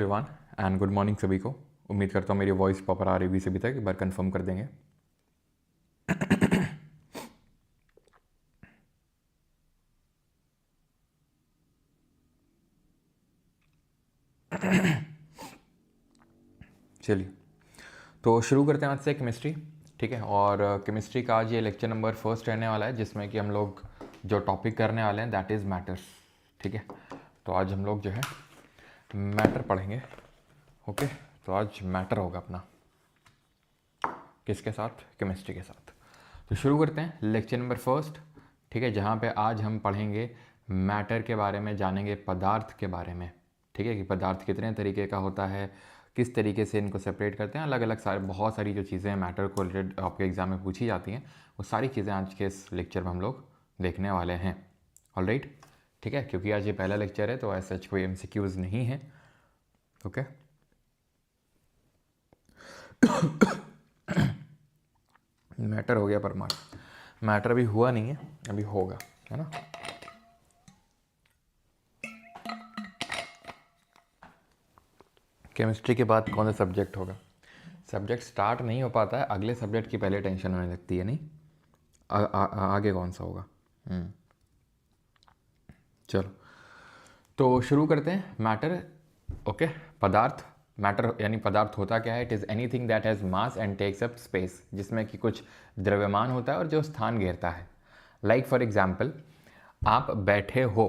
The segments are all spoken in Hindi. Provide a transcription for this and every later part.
एवरीवन एंड गुड मॉर्निंग सभी को। उम्मीद करता हूँ मेरी वॉइस प्रॉपर आ रही होगी सभी तक। एक बार कंफर्म कर देंगे। चलिए तो शुरू करते हैं आज से केमिस्ट्री। ठीक है, और केमिस्ट्री का आज ये लेक्चर नंबर फर्स्ट रहने वाला है, जिसमें कि हम लोग जो टॉपिक करने वाले हैं दैट इज़ मैटर्स। ठीक है, तो आज हम लोग जो है मैटर पढ़ेंगे। ओके, तो आज मैटर होगा अपना किसके साथ? केमिस्ट्री के साथ। तो शुरू करते हैं लेक्चर नंबर फर्स्ट। ठीक है, जहाँ पे आज हम पढ़ेंगे मैटर के बारे में, जानेंगे पदार्थ के बारे में। ठीक है, कि पदार्थ कितने तरीके का होता है, किस तरीके से इनको सेपरेट करते हैं, अलग अलग सारे बहुत सारी जो चीज़ें मैटर को रिलेटेड आपके एग्जाम में पूछी जाती हैं, वो सारी चीज़ें आज के इस लेक्चर में हम लोग देखने वाले हैं। ऑलराइट, ठीक है, क्योंकि आज ये पहला लेक्चर है तो ऐसा कोई MCQs नहीं है। ओके मैटर हो गया परमाणु। मैटर अभी हुआ नहीं है, अभी होगा, है ना। केमिस्ट्री के बाद कौन सा सब्जेक्ट होगा? सब्जेक्ट स्टार्ट नहीं हो पाता है, अगले सब्जेक्ट की पहले टेंशन होने लगती है। नहीं आगे कौन सा होगा। चलो तो शुरू करते हैं। मैटर, ओके, पदार्थ। मैटर यानी पदार्थ होता क्या है? It is anything that has mass and takes up space, जिसमें कि कुछ द्रव्यमान होता है और जो स्थान घेरता है। लाइक फॉर एग्जाम्पल, आप बैठे हो,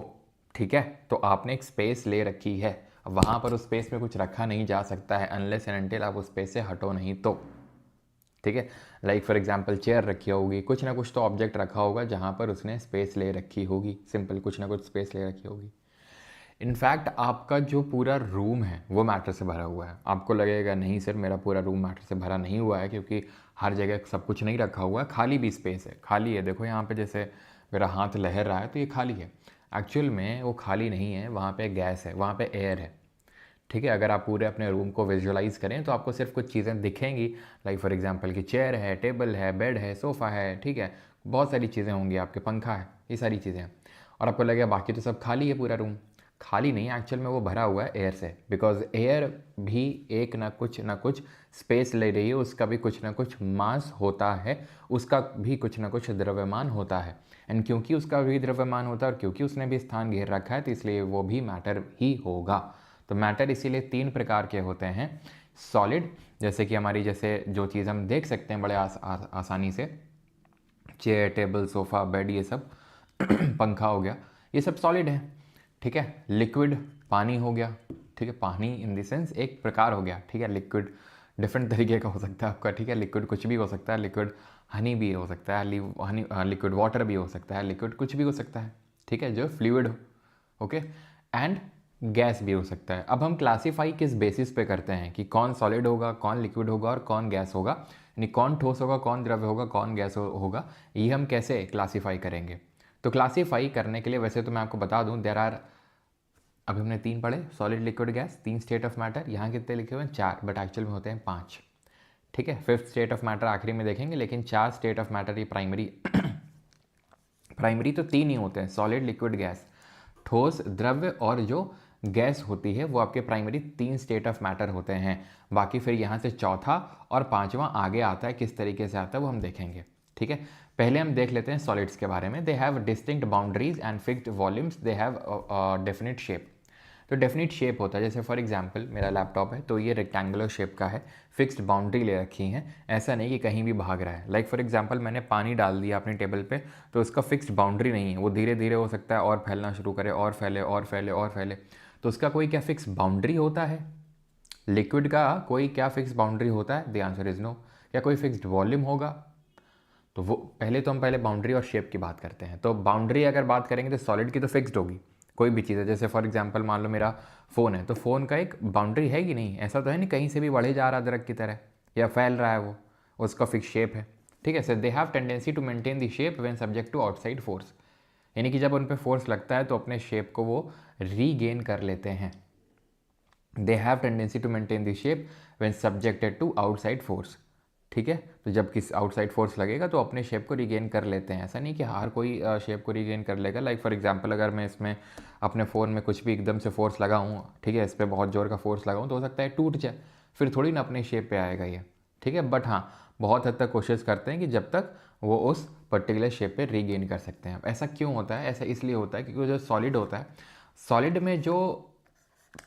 ठीक है, तो आपने एक स्पेस ले रखी है, वहाँ पर उस स्पेस में कुछ रखा नहीं जा सकता है अनलेस एंड अनटिल आप उस स्पेस से हटो नहीं तो। ठीक है, लाइक फॉर एग्जाम्पल चेयर रखी होगी, कुछ ना कुछ तो ऑब्जेक्ट रखा होगा जहाँ पर उसने स्पेस ले रखी होगी। सिंपल, कुछ ना कुछ स्पेस ले रखी होगी। इनफैक्ट आपका जो पूरा रूम है वो मैटर से भरा हुआ है। आपको लगेगा नहीं सर मेरा पूरा रूम मैटर से भरा नहीं हुआ है, क्योंकि हर जगह सब कुछ नहीं रखा हुआ है, खाली भी स्पेस है। खाली है, देखो यहाँ पे जैसे मेरा हाथ लहर रहा है तो ये खाली है। एक्चुअल में वो खाली नहीं है, वहाँ पे गैस है, वहाँ पे एयर है। ठीक है, अगर आप पूरे अपने रूम को विजुअलाइज करें तो आपको सिर्फ कुछ चीज़ें दिखेंगी, लाइक फॉर एग्जांपल कि चेयर है, टेबल है, बेड है, सोफ़ा है। ठीक है, बहुत सारी चीज़ें होंगी, आपके पंखा है, ये सारी चीज़ें हैं। और आपको लगेगा बाकी तो सब खाली है पूरा रूम। खाली नहीं, एक्चुअल में वो भरा हुआ है एयर से, बिकॉज एयर भी एक ना कुछ स्पेस ले रही है, उसका भी कुछ ना कुछ मास होता है, उसका भी कुछ ना कुछ द्रव्यमान होता है। एंड क्योंकि उसका भी द्रव्यमान होता है और क्योंकि उसने भी स्थान घेर रखा है, तो इसलिए वो भी मैटर ही होगा। तो मैटर इसीलिए 3 प्रकार के होते हैं। सॉलिड, जैसे कि हमारी जैसे जो चीज़ हम देख सकते हैं बड़े आसानी से, चेयर, टेबल, सोफ़ा, बेड, ये सब पंखा हो गया, ये सब सॉलिड है। ठीक है, लिक्विड पानी हो गया। ठीक है, पानी इन द सेंस एक प्रकार हो गया। ठीक है, लिक्विड डिफरेंट तरीके का हो सकता है आपका। ठीक है, लिक्विड कुछ भी हो सकता है, लिक्विड हनी भी हो सकता है, हनी लिक्विड वाटर भी हो सकता है, लिक्विड कुछ भी हो सकता है। ठीक है, जो फ्लूइड हो। ओके, एंड गैस भी हो सकता है। अब हम क्लासीफाई किस बेसिस पे करते हैं कि कौन सॉलिड होगा, कौन लिक्विड होगा और कौन गैस होगा, यानी कौन ठोस होगा, कौन द्रव्य होगा, कौन गैस होगा, ये हम कैसे क्लासीफाई करेंगे? तो क्लासीफाई करने के लिए वैसे तो मैं आपको बता दूं, देयर आर, अभी हमने 3 पढ़े, solid, liquid, gas, 3 state of matter. यहाँ कितने लिखे हुए हैं? 4, बट एक्चुअल में होते हैं 5। ठीक है, 5th स्टेट ऑफ मैटर आखिरी में देखेंगे, लेकिन 4 स्टेट ऑफ मैटर ये प्राइमरी प्राइमरी तो 3 ही होते हैं, सॉलिड, लिक्विड, गैस। ठोस, द्रव्य और जो गैस होती है वो आपके प्राइमरी 3 स्टेट ऑफ मैटर होते हैं। बाकी फिर यहाँ से चौथा और पांचवा आगे आता है, किस तरीके से आता है वो हम देखेंगे। ठीक है, पहले हम देख लेते हैं सॉलिड्स के बारे में। They have distinct boundaries and fixed volumes, they have definite shape. तो डेफिनिट शेप होता है, जैसे फॉर एग्जांपल मेरा लैपटॉप है तो ये रेक्टेंगुलर शेप का है, फिक्स्ड बाउंड्री ले रखी है, ऐसा नहीं कि कहीं भी भाग रहा है। लाइक फॉर एग्जांपल मैंने पानी डाल दिया अपनी टेबल पे, तो उसका फिक्स्ड बाउंड्री नहीं है, वो धीरे धीरे हो सकता है और फैलना शुरू करे, और फैले और फैले और फैले। तो उसका कोई क्या फिक्स बाउंड्री होता है? लिक्विड का कोई क्या फिक्स बाउंड्री होता है? The answer is no. क्या कोई फिक्स्ड वॉल्यूम होगा? तो वो पहले तो हम पहले बाउंड्री और शेप की बात करते हैं। तो बाउंड्री अगर बात करेंगे तो सॉलिड की तो फिक्स्ड होगी, कोई भी चीज़ है। जैसे फॉर एग्जांपल मान लो मेरा फ़ोन है, तो फ़ोन का एक बाउंड्री है कि नहीं? ऐसा तो है नहीं कहीं से भी बढ़े जा रहा दरख्त की तरह या फैल रहा है वो, उसका फिक्स शेप है। ठीक है, sir they have tendency to maintain the shape when subject to outside force, यानी कि जब उन पर फोर्स लगता है तो अपने शेप को वो रीगेन कर लेते हैं। They have tendency to maintain the shape when subjected to outside force. ठीक है। तो जब किसी आउटसाइड फोर्स लगेगा तो अपने शेप को रिगेन कर लेते हैं। ऐसा नहीं कि हर कोई शेप को रिगेन कर लेगा। लाइक फॉर एग्जांपल अगर मैं इसमें अपने फ़ोन में कुछ भी एकदम से फोर्स लगाऊँ, ठीक है, इस पर बहुत ज़ोर का फोर्स लगाऊँ तो हो सकता है टूट जाए, फिर थोड़ी ना अपने शेप पे आएगा ये, ठीक है। बट हाँ, बहुत हद तक कोशिश करते हैं कि जब तक वो उस पर्टिकुलर शेप पे रीगेन कर सकते हैं। ऐसा क्यों होता है? ऐसा इसलिए होता है क्योंकि जो सॉलिड होता है, सॉलिड में जो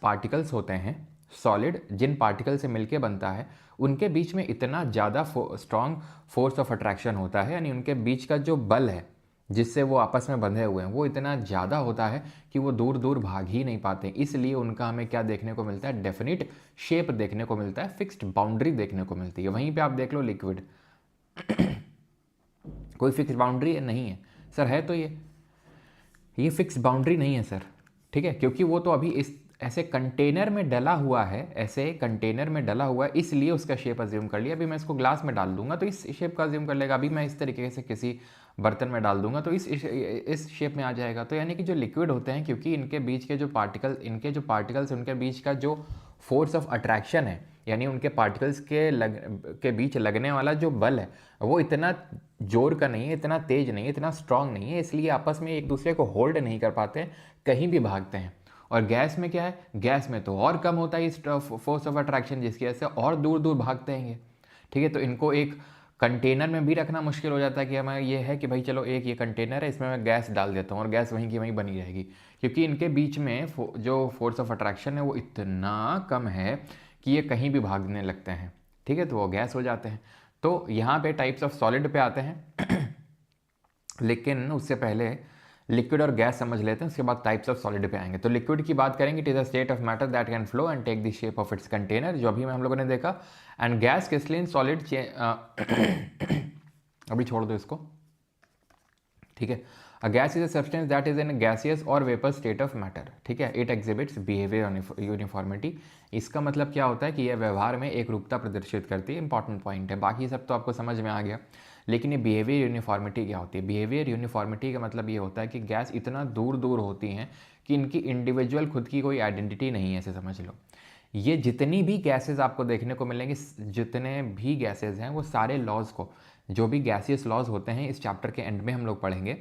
पार्टिकल्स होते हैं, सॉलिड जिन पार्टिकल से मिलके बनता है, उनके बीच में इतना ज़्यादा स्ट्रॉन्ग फोर्स ऑफ अट्रैक्शन होता है, यानी उनके बीच का जो बल है जिससे वो आपस में बंधे हुए हैं वो इतना ज़्यादा होता है कि वो दूर दूर भाग ही नहीं पाते। इसलिए उनका हमें क्या देखने को मिलता है? डेफिनिट शेप देखने को मिलता है, फिक्स्ड बाउंड्री देखने को मिलती है। वहीं पे आप देख लो लिक्विड, कोई फिक्स बाउंड्री नहीं है सर। है तो ये फिक्स बाउंड्री नहीं है सर, ठीक है, क्योंकि वो तो अभी इस ऐसे कंटेनर में डला हुआ है, ऐसे कंटेनर में डला हुआ है, इसलिए उसका शेप अज्यूम कर लिया। अभी मैं इसको ग्लास में डाल दूंगा तो इस शेप का अज्यूम कर लेगा। अभी मैं इस तरीके से किसी बर्तन में डाल दूंगा तो इस शेप में आ जाएगा। तो यानी कि जो लिक्विड होते हैं, क्योंकि इनके बीच के जो पार्टिकल्स उनके बीच का जो फोर्स ऑफ अट्रैक्शन है, यानी उनके पार्टिकल्स के बीच लगने वाला जो बल है वो इतना जोर का नहीं है, इतना तेज नहीं है, इतना स्ट्रांग नहीं है, इसलिए आपस में एक दूसरे को होल्ड नहीं कर पाते, कहीं भी भागते हैं। और गैस में क्या है? गैस में तो और कम होता है इस फोर्स ऑफ अट्रैक्शन, जिसकी वजह से और दूर दूर भागते हैं ये, ठीक है। तो इनको एक कंटेनर में भी रखना मुश्किल हो जाता है कि हमें ये है कि भाई चलो एक ये कंटेनर है, इसमें मैं गैस डाल देता हूँ और गैस वहीं की वहीं बनी रहेगी, क्योंकि इनके बीच में जो फोर्स ऑफ अट्रैक्शन है वो इतना कम है कि ये कहीं भी भागने लगते हैं, ठीक है, तो वो गैस हो जाते हैं। तो यहाँ पे टाइप्स ऑफ सॉलिड पे आते हैं लेकिन उससे पहले लिक्विड और गैस समझ लेते हैं, उसके बाद टाइप्स ऑफ सॉलिड पे आएंगे। तो लिक्विड की बात करेंगे, it is a state of matter that can flow and take the shape of its container, जो अभी हम लोगों ने देखा। एंड गैस, क्रिस्टलाइन, सॉलिड अभी छोड़ दो इसको, ठीक है। A gas is a substance that is in gaseous और वेपर स्टेट ऑफ मैटर, ठीक है। It exhibits behaviour uniformity. इसका मतलब क्या होता है कि यह व्यवहार में एक रूपता प्रदर्शित करती है। इंपॉर्टेंट पॉइंट है, बाकी सब तो आपको समझ में आ गया। लेकिन ये बिहेवियर यूनिफॉर्मिटी क्या होती है? बिहेवियर यूनिफॉर्मिटी का मतलब ये होता है कि गैस इतना दूर दूर होती हैं कि इनकी इंडिविजुअल खुद की कोई आइडेंटिटी नहीं है, ऐसे समझ लो। ये जितनी भी गैसेज आपको देखने को मिलेंगे, जितने भी गैसेज हैं, वो सारे लॉज को, जो भी गैसियस लॉज होते हैं, इस चैप्टर के एंड में हम लोग पढ़ेंगे।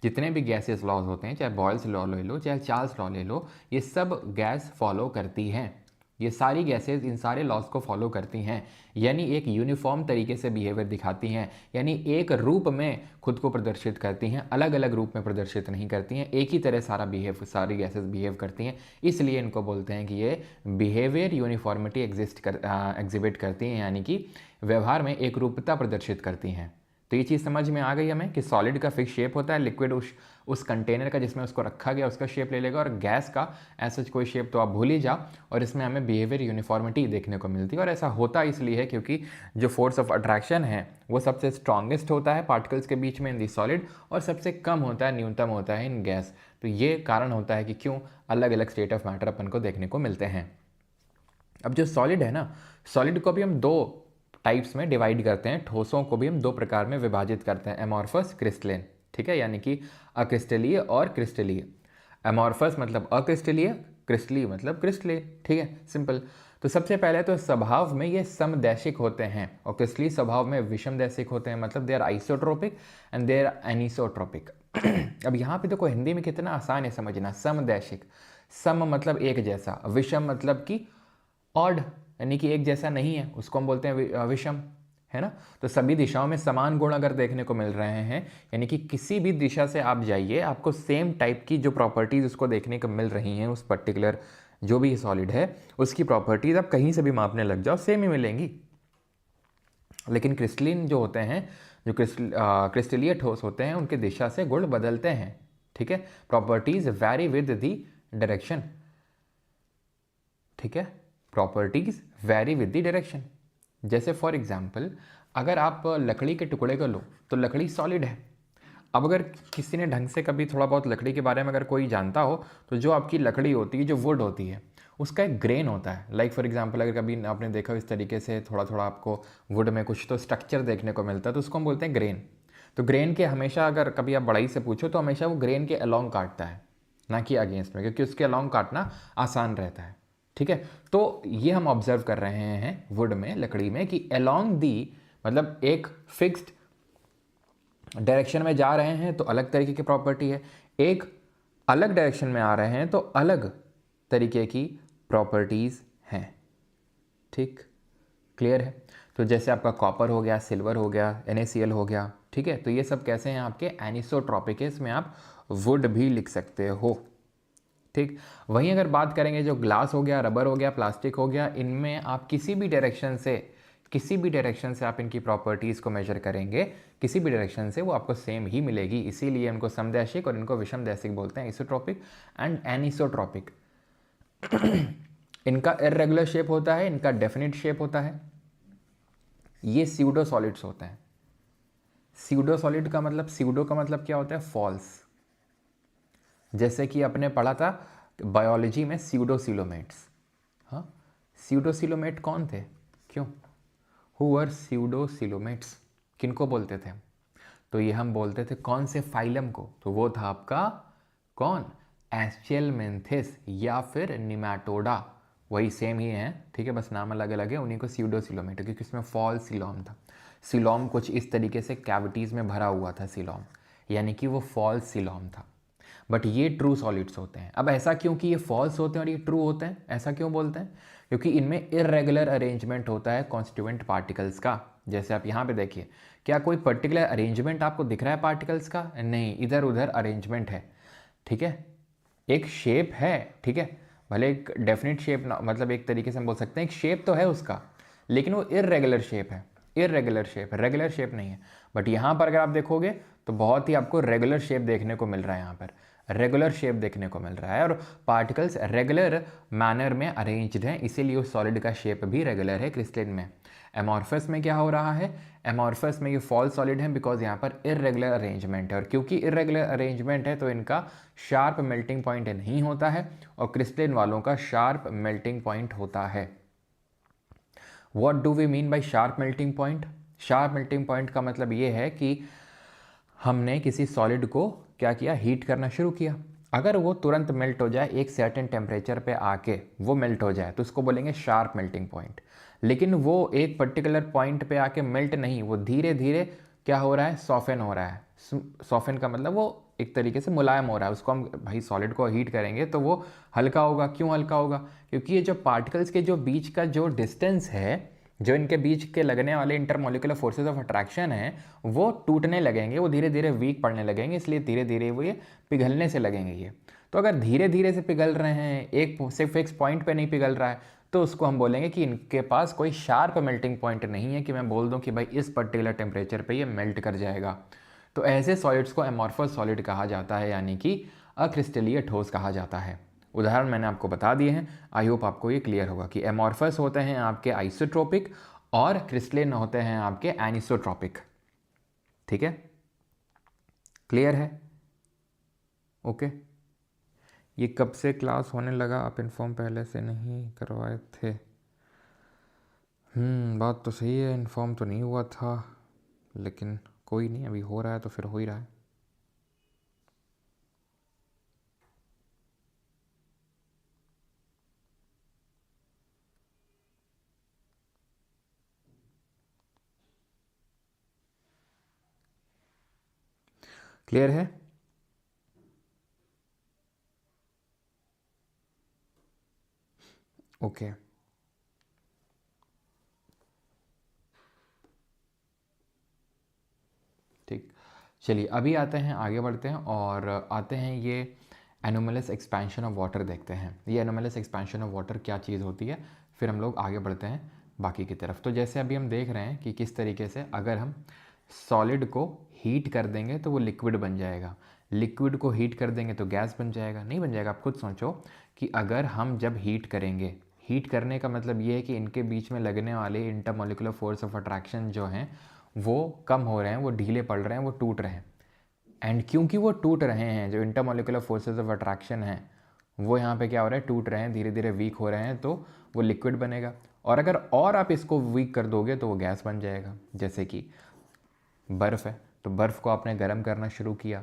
जितने भी गैसियस लॉज होते हैं, चाहे बॉयल्स लॉ ले लो, चाहे चार्ल्स लॉ ले लो, ये सब गैस फॉलो करती हैं। ये सारी गैसेज इन सारे लॉज को फॉलो करती हैं, यानी एक यूनिफॉर्म तरीके से बिहेवियर दिखाती हैं, यानी एक रूप में खुद को प्रदर्शित करती हैं, अलग अलग रूप में प्रदर्शित नहीं करती हैं, एक ही तरह सारी गैसेज बिहेव करती हैं। इसलिए इनको बोलते हैं कि ये बिहेवियर यूनिफॉर्मिटी एग्जिबिट करती हैं, यानी कि व्यवहार में एक रूपता प्रदर्शित करती हैं। तो ये चीज़ समझ में आ गई हमें कि सॉलिड का फिक्स शेप होता है, लिक्विड उस कंटेनर का जिसमें उसको रखा गया उसका शेप ले लेगा, और गैस का ऐसा कोई शेप तो आप भूल ही जाओ। और इसमें हमें बिहेवियर यूनिफॉर्मिटी देखने को मिलती है। और ऐसा होता इसलिए है क्योंकि जो फोर्स ऑफ अट्रैक्शन है वो सबसे स्ट्रॉन्गेस्ट होता है पार्टिकल्स के बीच में इन दी सॉलिड, और सबसे कम होता है, न्यूनतम होता है इन गैस। तो ये कारण होता है कि क्यों अलग अलग स्टेट ऑफ मैटर अपन को देखने को मिलते हैं। अब जो सॉलिड है ना, सॉलिड को भी हम दो टाइप्स में डिवाइड करते हैं, ठोसों को भी हम दो प्रकार में विभाजित करते हैं, एमॉर्फस, क्रिस्टलेन, ठीक है, यानी कि अक्रिस्टलीय और क्रिस्टलीय। एमॉर्फस मतलब अक्रिस्टलीय, क्रिस्टलीय मतलब क्रिस्टलीय, ठीक है, सिंपल। तो सबसे पहले तो स्वभाव में ये समदैशिक होते हैं, और क्रिस्टलीय स्वभाव में विषमदैशिक होते हैं, मतलब they are isotropic and they are anisotropic. अब यहाँ पे देखो हिंदी में कितना आसान है समझना। समदैशिक, सम मतलब एक जैसा, विषम मतलब कि ऑड, यानी कि एक जैसा नहीं है, उसको हम बोलते हैं विषम, है ना। तो सभी दिशाओं में समान गुण अगर देखने को मिल रहे हैं, यानी कि किसी भी दिशा से आप जाइए आपको सेम टाइप की जो प्रॉपर्टीज उसको देखने को मिल रही हैं, उस पर्टिकुलर जो भी सॉलिड है उसकी प्रॉपर्टीज आप कहीं से भी मापने लग जाओ सेम ही मिलेंगी। लेकिन क्रिस्टलीन जो होते हैं, जो क्रिस्टलीय ठोस होते हैं, उनके दिशा से गुण बदलते हैं, ठीक है। Properties vary with the direction, ठीक है, properties vary with the direction. जैसे फॉर एग्जांपल अगर आप लकड़ी के टुकड़े को लो तो लकड़ी सॉलिड है। अब अगर किसी ने ढंग से कभी थोड़ा बहुत लकड़ी के बारे में अगर कोई जानता हो, तो जो आपकी लकड़ी होती है, जो वुड होती है, उसका एक ग्रेन होता है। लाइक फॉर एग्जांपल अगर कभी आपने देखा इस तरीके से थोड़ा थोड़ा आपको वुड में कुछ तो स्ट्रक्चर देखने को मिलता है, तो उसको हम बोलते हैं ग्रेन। तो ग्रेन के हमेशा अगर कभी आप बड़ाई से पूछो तो हमेशा वो ग्रेन के अलॉन्ग काटता है, ना कि अगेंस्ट में, क्योंकि उसके अलॉन्ग काटना आसान रहता है, ठीक है। तो ये हम ऑब्जर्व कर रहे हैं वुड में, लकड़ी में, कि अलोंग दी मतलब एक फिक्स्ड डायरेक्शन में जा रहे हैं तो अलग तरीके की प्रॉपर्टी है, एक अलग डायरेक्शन में आ रहे हैं तो अलग तरीके की प्रॉपर्टीज़ हैं। ठीक, क्लियर है। तो जैसे आपका कॉपर हो गया, सिल्वर हो गया, NaCl हो गया, ठीक है, तो ये सब कैसे हैं आपके एनिसोट्रॉपिक है, इसमें आप वुड भी लिख सकते हो। ठीक, वहीं अगर बात करेंगे जो ग्लास हो गया, रबर हो गया, प्लास्टिक हो गया, इनमें आप किसी भी डायरेक्शन से आप इनकी प्रॉपर्टीज़ को मेजर करेंगे, किसी भी डायरेक्शन से वो आपको सेम ही मिलेगी। इसीलिए इनको समदैशिक और इनको विषमदैशिक बोलते हैं, आइसोट्रॉपिक एंड एनिसोट्रॉपिक। इनका इर्रेगुलर शेप होता है, इनका डेफिनिट शेप होता है। ये स्यूडो सॉलिड्स होते हैं। स्यूडो सॉलिड का मतलब, स्यूडो का मतलब क्या होता है? फॉल्स। जैसे कि आपने पढ़ा था बायोलॉजी में स्यूडोसिलोमेट्स। हाँ, स्यूडोसिलोमेट कौन थे, क्यों? हु आर स्यूडोसिलोमेट्स, किनको बोलते थे? तो ये हम बोलते थे कौन से फाइलम को? तो वो था आपका कौन? एस्चेलमेंथिस या फिर निमैटोडा, वही सेम ही है, ठीक है, बस नाम अलग अलग है। उन्हीं को स्यूडोसिलोमेट, क्योंकि इसमें फॉल सिलोम था। सिलोम कुछ इस तरीके से कैविटीज़ में भरा हुआ था सिलोम, यानी कि वो फॉल्स सिलोम था। बट ये ट्रू सॉलिड्स होते हैं। अब ऐसा क्यों कि ये फॉल्स होते हैं और ये ट्रू होते हैं, ऐसा क्यों बोलते हैं? क्योंकि इनमें इरेगुलर अरेंजमेंट होता है कॉन्स्टिट्यूएंट पार्टिकल्स का। जैसे आप यहाँ पे देखिए, क्या कोई पर्टिकुलर अरेंजमेंट आपको दिख रहा है पार्टिकल्स का? नहीं, इधर उधर अरेंजमेंट है, ठीक है, एक शेप है, ठीक है, भले एक डेफिनेट शेप ना, मतलब एक तरीके से हम बोल सकते हैं एक शेप तो है उसका, लेकिन वो इरेगुलर शेप है, इरेगुलर शेप, रेगुलर शेप नहीं है। बट यहाँ पर अगर आप देखोगे तो बहुत ही आपको रेगुलर शेप देखने को मिल रहा है, यहाँ पर रेगुलर शेप देखने को मिल रहा है, और पार्टिकल्स रेगुलर मैनर में अरेंज्ड हैं, इसीलिए उस सॉलिड का शेप भी रेगुलर है क्रिस्टलिन में। एमॉर्फस में क्या हो रहा है? एमॉर्फस में ये फॉल्स सॉलिड है बिकॉज यहाँ पर इरेगुलर अरेंजमेंट है, और क्योंकि इरेगुलर अरेंजमेंट है तो इनका शार्प मेल्टिंग पॉइंट नहीं होता है, और क्रिस्टलिन वालों का शार्प मेल्टिंग पॉइंट होता है। What do we mean by sharp melting point? Sharp melting point का मतलब ये है कि हमने किसी सॉलिड को क्या किया? हीट करना शुरू किया। अगर वो तुरंत मेल्ट हो जाए, एक सर्टेन टेम्परेचर पे आके वो मेल्ट हो जाए, तो उसको बोलेंगे शार्प मेल्टिंग पॉइंट। लेकिन वो एक पर्टिकुलर पॉइंट पे आके मेल्ट नहीं, वो धीरे धीरे क्या हो रहा है? सॉफन हो रहा है। सॉफन का मतलब वो एक तरीके से मुलायम हो रहा है। उसको हम भाई सॉलिड को हीट करेंगे तो वो हल्का होगा। क्यों हल्का होगा? क्योंकि ये जो पार्टिकल्स के जो बीच का जो डिस्टेंस है, जो इनके बीच के लगने वाले इंटरमोलिकुलर फोर्सेस ऑफ अट्रैक्शन है, वो टूटने लगेंगे, वो धीरे धीरे वीक पड़ने लगेंगे, इसलिए धीरे धीरे वो ये पिघलने से लगेंगे ये। तो अगर धीरे धीरे से पिघल रहे हैं, एक सिर्फ फिक्स पॉइंट पे नहीं पिघल रहा है, तो उसको हम बोलेंगे कि इनके पास कोई शार्प मेल्टिंग पॉइंट नहीं है कि मैं बोल दूं कि भाई इस पर्टिकुलर टेम्परेचर पे ये मेल्ट कर जाएगा। तो ऐसे सॉलिड्स को एमॉर्फस सॉलिड कहा जाता है, यानी कि अक्रिस्टलीय ठोस कहा जाता है। उदाहरण मैंने आपको बता दिए हैं, आई होप आपको ये क्लियर होगा कि एमॉर्फस होते हैं आपके आइसोट्रोपिक और क्रिस्टलिन होते हैं आपके एनिसोट्रोपिक। ठीक है, क्लियर है? ओके। ये कब से क्लास होने लगा? आप इन्फॉर्म पहले से नहीं करवाए थे? बात तो सही है, इन्फॉर्म तो नहीं हुआ था, लेकिन कोई नहीं, अभी हो रहा है तो फिर हो ही रहा है। क्लियर है? ओके। ठीक, चलिए अभी आते हैं, आगे बढ़ते हैं और आते हैं ये एनोमलस एक्सपेंशन ऑफ वाटर देखते हैं। ये एनोमलस एक्सपेंशन ऑफ वाटर क्या चीज़ होती है, फिर हम लोग आगे बढ़ते हैं बाकी की तरफ। तो जैसे अभी हम देख रहे हैं कि किस तरीके से अगर हम सॉलिड को हीट कर देंगे तो वो लिक्विड बन जाएगा, लिक्विड को हीट कर देंगे तो गैस बन जाएगा। नहीं बन जाएगा। आप खुद सोचो कि अगर हम जब हीट करेंगे, हीट करने का मतलब ये है कि इनके बीच में लगने वाले इंटरमोलिकुलर फोर्स ऑफ अट्रैक्शन जो हैं वो कम हो रहे हैं, वो ढीले पड़ रहे हैं, वो टूट रहे हैं। एंड क्योंकि वो टूट रहे हैं, जो इंटरमोलिकुलर फोर्सेस ऑफ अट्रैक्शन हैं वो यहाँ पे क्या हो रहा है? टूट रहे हैं, धीरे धीरे वीक हो रहे हैं, तो वो लिक्विड बनेगा। और अगर और आप इसको वीक कर दोगे तो वो गैस बन जाएगा। जैसे कि बर्फ़ है, तो बर्फ़ को आपने गर्म करना शुरू किया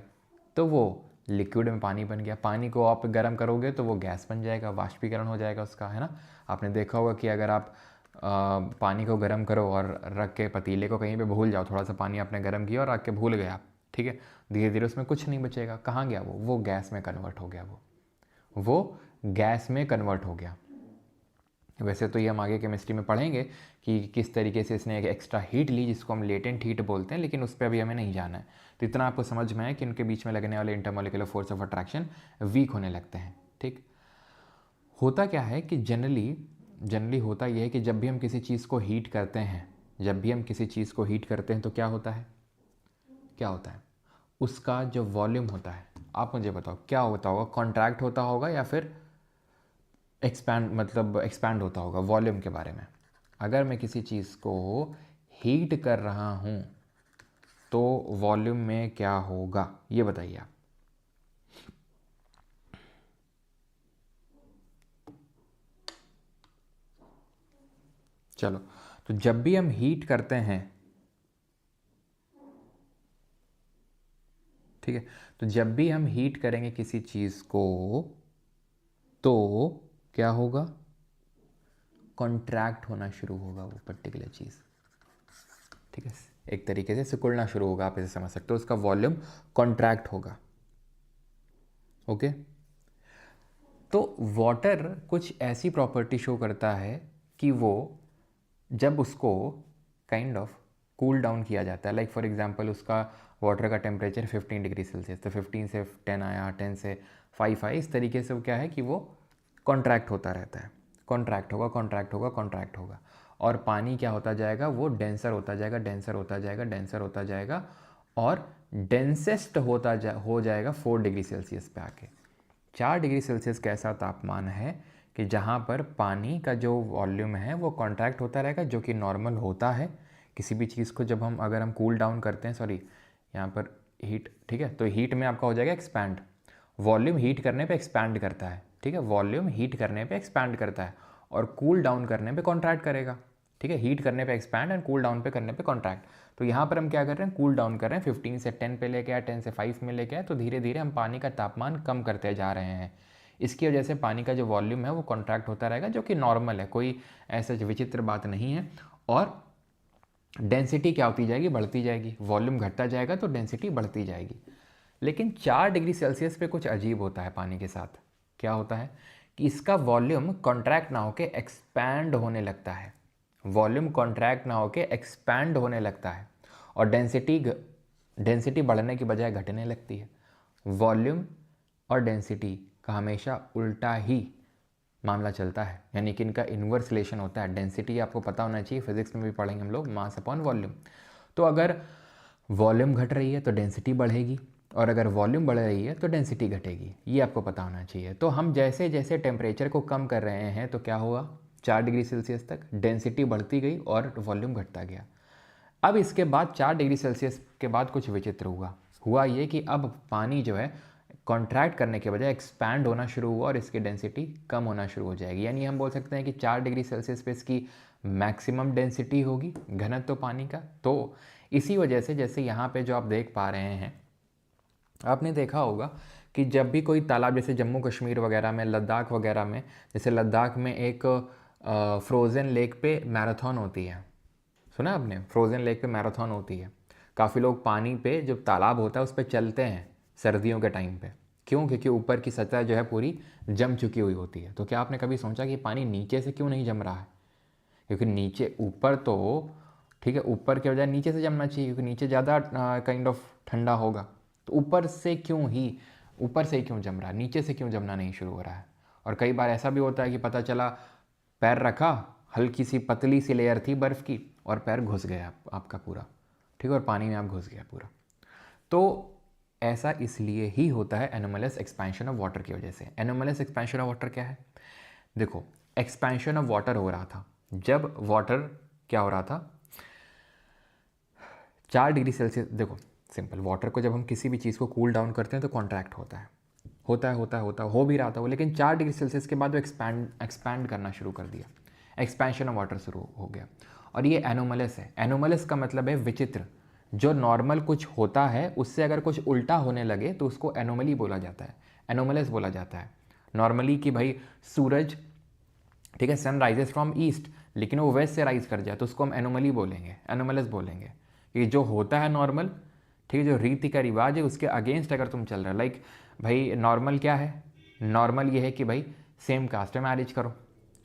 तो वो लिक्विड में पानी बन गया। पानी को आप गर्म करोगे तो वो गैस बन जाएगा, वाष्पीकरण हो जाएगा उसका, है ना। आपने देखा होगा कि अगर आप पानी को गर्म करो और रख के पतीले को कहीं पे भूल जाओ, थोड़ा सा पानी आपने गर्म किया और रख के भूल गए आप, ठीक है, धीरे धीरे उसमें कुछ नहीं बचेगा, कहाँ गया वो गैस में कन्वर्ट हो गया, वो गैस में कन्वर्ट हो गया। वैसे तो ये हम आगे केमिस्ट्री में पढ़ेंगे कि किस तरीके से इसने एक एक्स्ट्रा हीट ली जिसको हम लेटेंट हीट बोलते हैं, लेकिन उस पर अभी हमें नहीं जाना है। तो इतना आपको समझ में है कि उनके बीच में लगने वाले intermolecular force of attraction weak होने लगते हैं। ठीक, होता क्या है कि जनरली होता यह है कि जब भी हम किसी चीज़ को हीट करते हैं, तो क्या होता है, उसका जो वॉल्यूम होता है, आप मुझे बताओ क्या होता होगा, कॉन्ट्रैक्ट होता होगा या फिर एक्सपैंड होता होगा। वॉल्यूम के बारे में, अगर मैं किसी चीज़ को हीट कर रहा हूँ तो वॉल्यूम में क्या होगा, ये बताइए आप। चलो, तो जब भी हम हीट करते हैं, ठीक है, तो जब भी हम हीट करेंगे किसी चीज़ को तो क्या होगा, कॉन्ट्रैक्ट होना शुरू होगा वो पर्टिकुलर चीज़, ठीक है, एक तरीके से सिकुड़ना शुरू होगा, आप इसे समझ सकते हो, उसका वॉल्यूम कॉन्ट्रैक्ट होगा। ओके, तो वाटर कुछ ऐसी प्रॉपर्टी शो करता है कि वो जब उसको काइंड ऑफ कूल डाउन किया जाता है, लाइक फॉर एग्जांपल उसका वाटर का टेम्परेचर 15 डिग्री सेल्सियस, तो 15 से 10 आया, 10 से 5 आया, इस तरीके से वो क्या है कि वो कॉन्ट्रैक्ट होता रहता है, कॉन्ट्रैक्ट होगा, और पानी क्या होता जाएगा, वो डेंसर होता जाएगा और डेंसेस्ट हो जाएगा 4 डिग्री सेल्सियस पे आके। 4 डिग्री सेल्सियस का ऐसा तापमान है कि जहाँ पर पानी का जो वॉल्यूम है वो कॉन्ट्रैक्ट होता रहेगा, जो कि नॉर्मल होता है किसी भी चीज़ को जब हम अगर हम कूल डाउन करते हैं, सॉरी यहाँ पर हीट, ठीक है, तो हीट में आपका हो जाएगा एक्सपैंड, वॉल्यूम हीट करने पे एक्सपैंड करता है, ठीक है, वॉल्यूम हीट करने पे एक्सपैंड करता है और कूल डाउन करने पे कॉन्ट्रैक्ट करेगा, ठीक है, हीट करने पे एक्सपैंड एंड कूल डाउन पे करने पे कॉन्ट्रैक्ट। तो यहाँ पर हम क्या कर रहे हैं, कूल डाउन कर रहे हैं, 15 से 10 पे लेके आए, 10 से 5 में लेके आए, तो धीरे धीरे हम पानी का तापमान कम करते जा रहे हैं। इसकी वजह से पानी का जो वॉल्यूम है वो कॉन्ट्रैक्ट होता रहेगा, जो कि नॉर्मल है, कोई ऐसा विचित्र बात नहीं है। और डेंसिटी क्या होती जाएगी, बढ़ती जाएगी, वॉल्यूम घटता जाएगा तो डेंसिटी बढ़ती जाएगी। लेकिन 4 डिग्री सेल्सियस पे कुछ अजीब होता है पानी के साथ। क्या होता है कि इसका वॉल्यूम कॉन्ट्रैक्ट ना होके एक्सपैंड होने लगता है, वॉल्यूम कॉन्ट्रैक्ट ना होके एक्सपैंड होने लगता है और डेंसिटी बढ़ने की बजाय घटने लगती है। वॉल्यूम और डेंसिटी का हमेशा उल्टा ही मामला चलता है, यानी कि इनका इन्वर्स रिलेशन होता है। डेंसिटी आपको पता होना चाहिए, फिजिक्स में भी पढ़ेंगे हम लोग, मास अपॉन वॉल्यूम। तो अगर वॉल्यूम घट रही है तो डेंसिटी बढ़ेगी और अगर वॉल्यूम बढ़ रही है तो डेंसिटी घटेगी, ये आपको पता होना चाहिए। तो हम जैसे जैसे टेम्परेचर को कम कर रहे हैं तो क्या हुआ, 4 डिग्री सेल्सियस तक डेंसिटी बढ़ती गई और वॉल्यूम घटता गया। अब इसके बाद 4 डिग्री सेल्सियस के बाद कुछ विचित्र हुआ ये कि अब पानी जो है कॉन्ट्रैक्ट करने के बजाय एक्सपैंड होना शुरू हुआ और इसकी डेंसिटी कम होना शुरू हो जाएगी। यानी हम बोल सकते हैं कि 4 डिग्री सेल्सियस पे इसकी मैक्सिमम डेंसिटी होगी, घनत्व पानी का। तो इसी वजह से जैसे यहाँ पे जो आप देख पा रहे हैं, आपने देखा होगा कि जब भी कोई तालाब, जैसे जम्मू कश्मीर वगैरह में, लद्दाख वगैरह में, जैसे लद्दाख में एक फ्रोज़न लेक पे मैराथन होती है, सुना आपने, फ्रोज़न लेक पे मैराथन होती है। काफ़ी लोग पानी पे, जो तालाब होता है उस पर चलते हैं सर्दियों के टाइम पे। क्यों? क्योंकि ऊपर की सतह जो है पूरी जम चुकी हुई होती है। तो क्या आपने कभी सोचा कि पानी नीचे से क्यों नहीं जम रहा है? क्योंकि नीचे, ऊपर तो ठीक है, ऊपर के बजाय नीचे से जमना चाहिए, क्योंकि नीचे ज़्यादा काइंड ऑफ ठंडा होगा। तो ऊपर से ही क्यों जम रहा है, नीचे से क्यों जमना नहीं शुरू हो रहा है? और कई बार ऐसा भी होता है कि पता चला पैर रखा, हल्की सी पतली सी लेयर थी बर्फ़ की और पैर घुस गया आपका पूरा, ठीक है, और पानी में आप घुस गया पूरा। तो ऐसा इसलिए ही होता है एनोमलस एक्सपेंशन ऑफ वाटर की वजह से। एनोमलस एक्सपेंशन ऑफ वाटर क्या है? देखो, एक्सपेंशन ऑफ वाटर हो रहा था जब वाटर क्या हो रहा था, 4 डिग्री सेल्सियस। देखो सिंपल, वाटर को जब हम किसी भी चीज़ को कूल डाउन करते हैं तो कॉन्ट्रैक्ट हो भी रहा था वो, लेकिन 4 डिग्री सेल्सियस के बाद वो एक्सपैंड करना शुरू कर दिया, एक्सपेंशन ऑफ वाटर शुरू हो गया। और ये एनोमलस है। एनोमलस का मतलब है विचित्र। जो नॉर्मल कुछ होता है उससे अगर कुछ उल्टा होने लगे तो उसको एनोमली बोला जाता है, एनोमलस बोला जाता है। नॉर्मली कि भाई सूरज, ठीक है, सन राइजेस फ्रॉम ईस्ट, लेकिन वो वेस्ट से राइज कर जाए तो उसको हम एनोमली बोलेंगे, एनोमलस बोलेंगे। कि जो होता है नॉर्मल, ठीक है, जो रीति का रिवाज है उसके अगेंस्ट अगर तुम चल रहे हो, लाइक भाई नॉर्मल क्या है, नॉर्मल ये है कि भाई सेम कास्ट में मैरिज करो,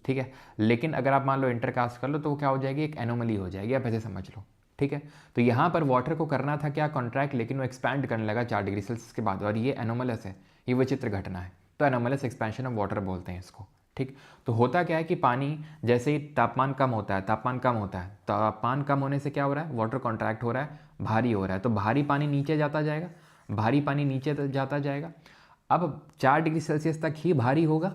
ठीक है। लेकिन अगर आप मान लो इंटरकास्ट कर लो तो वो क्या हो जाएगी, एक एनोमली हो जाएगी, आप ऐसे समझ लो, ठीक है। तो यहाँ पर वाटर को करना था क्या, कॉन्ट्रैक्ट, लेकिन वो एक्सपैंड करने लगा 4 डिग्री सेल्सियस के बाद, और ये एनोमलस है, ये विचित्र घटना है। तो एनोमलस एक्सपेंशन ऑफ वाटर बोलते हैं इसको, ठीक। तो होता क्या है कि पानी जैसे ही तापमान कम होता है, तापमान कम होता है, तापमान कम होने से क्या हो रहा है, वाटर कॉन्ट्रैक्ट हो रहा है, भारी हो रहा है, तो भारी पानी नीचे जाता जाएगा, भारी पानी नीचे जाता जाएगा। अब 4 डिग्री सेल्सियस तक ही भारी होगा,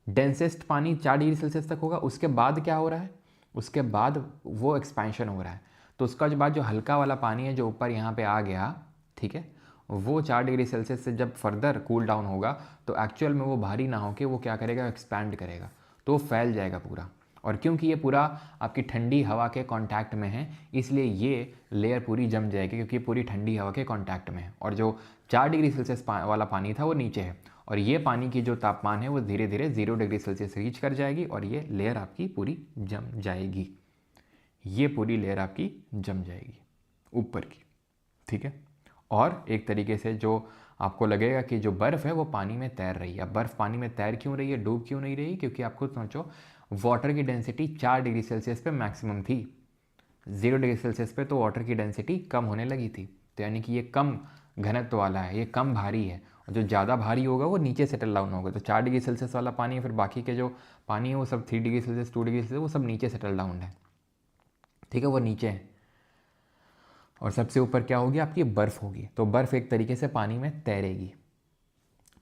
डेंसेस्ट पानी 4 डिग्री सेल्सियस तक होगा। उसके बाद क्या हो रहा है, उसके बाद वो एक्सपेंशन हो रहा है, तो उसका बाद जो हल्का वाला पानी है जो ऊपर यहाँ पे आ गया, ठीक है, वो 4 डिग्री सेल्सियस से जब फर्दर कूल डाउन होगा तो एक्चुअल में वो भारी ना होकर वो क्या करेगा, एक्सपैंड करेगा, तो वो फैल जाएगा पूरा। और क्योंकि ये पूरा आपकी ठंडी हवा के कांटेक्ट में है, इसलिए ये लेयर पूरी जम जाएगी, क्योंकि ये पूरी ठंडी हवा के कांटेक्ट में है। और जो 4 डिग्री सेल्सियस वाला पानी था वो नीचे है, और ये पानी की जो तापमान है वो धीरे धीरे 0 डिग्री सेल्सियस रीच कर जाएगी, और ये लेयर आपकी पूरी जम जाएगी, ये पूरी लेयर आपकी जम जाएगी ऊपर की, ठीक है। और एक तरीके से जो आपको लगेगा कि जो बर्फ़ है वो पानी में तैर रही है। अब बर्फ़ पानी में तैर क्यों रही है, डूब क्यों नहीं रही, क्योंकि आप खुद सोचो, वाटर की डेंसिटी 4 डिग्री सेल्सियस पे मैक्सिमम थी, 0 डिग्री सेल्सियस पे तो वाटर की डेंसिटी कम होने लगी थी, तो यानी कि ये कम घनत्व वाला है, ये कम भारी है, और जो ज़्यादा भारी होगा वो नीचे सेटल डाउन होगा। तो 4 डिग्री सेल्सियस वाला पानी है, फिर बाकी के जो पानी है वो सब 3 डिग्री सेल्सियस, 2 डिग्री सेल्सियस, वो सब नीचे सेटल डाउन है, ठीक है, वो नीचे है। और सबसे ऊपर क्या होगी, आपकी बर्फ़ होगी, तो बर्फ़ एक तरीके से पानी में तैरेगी,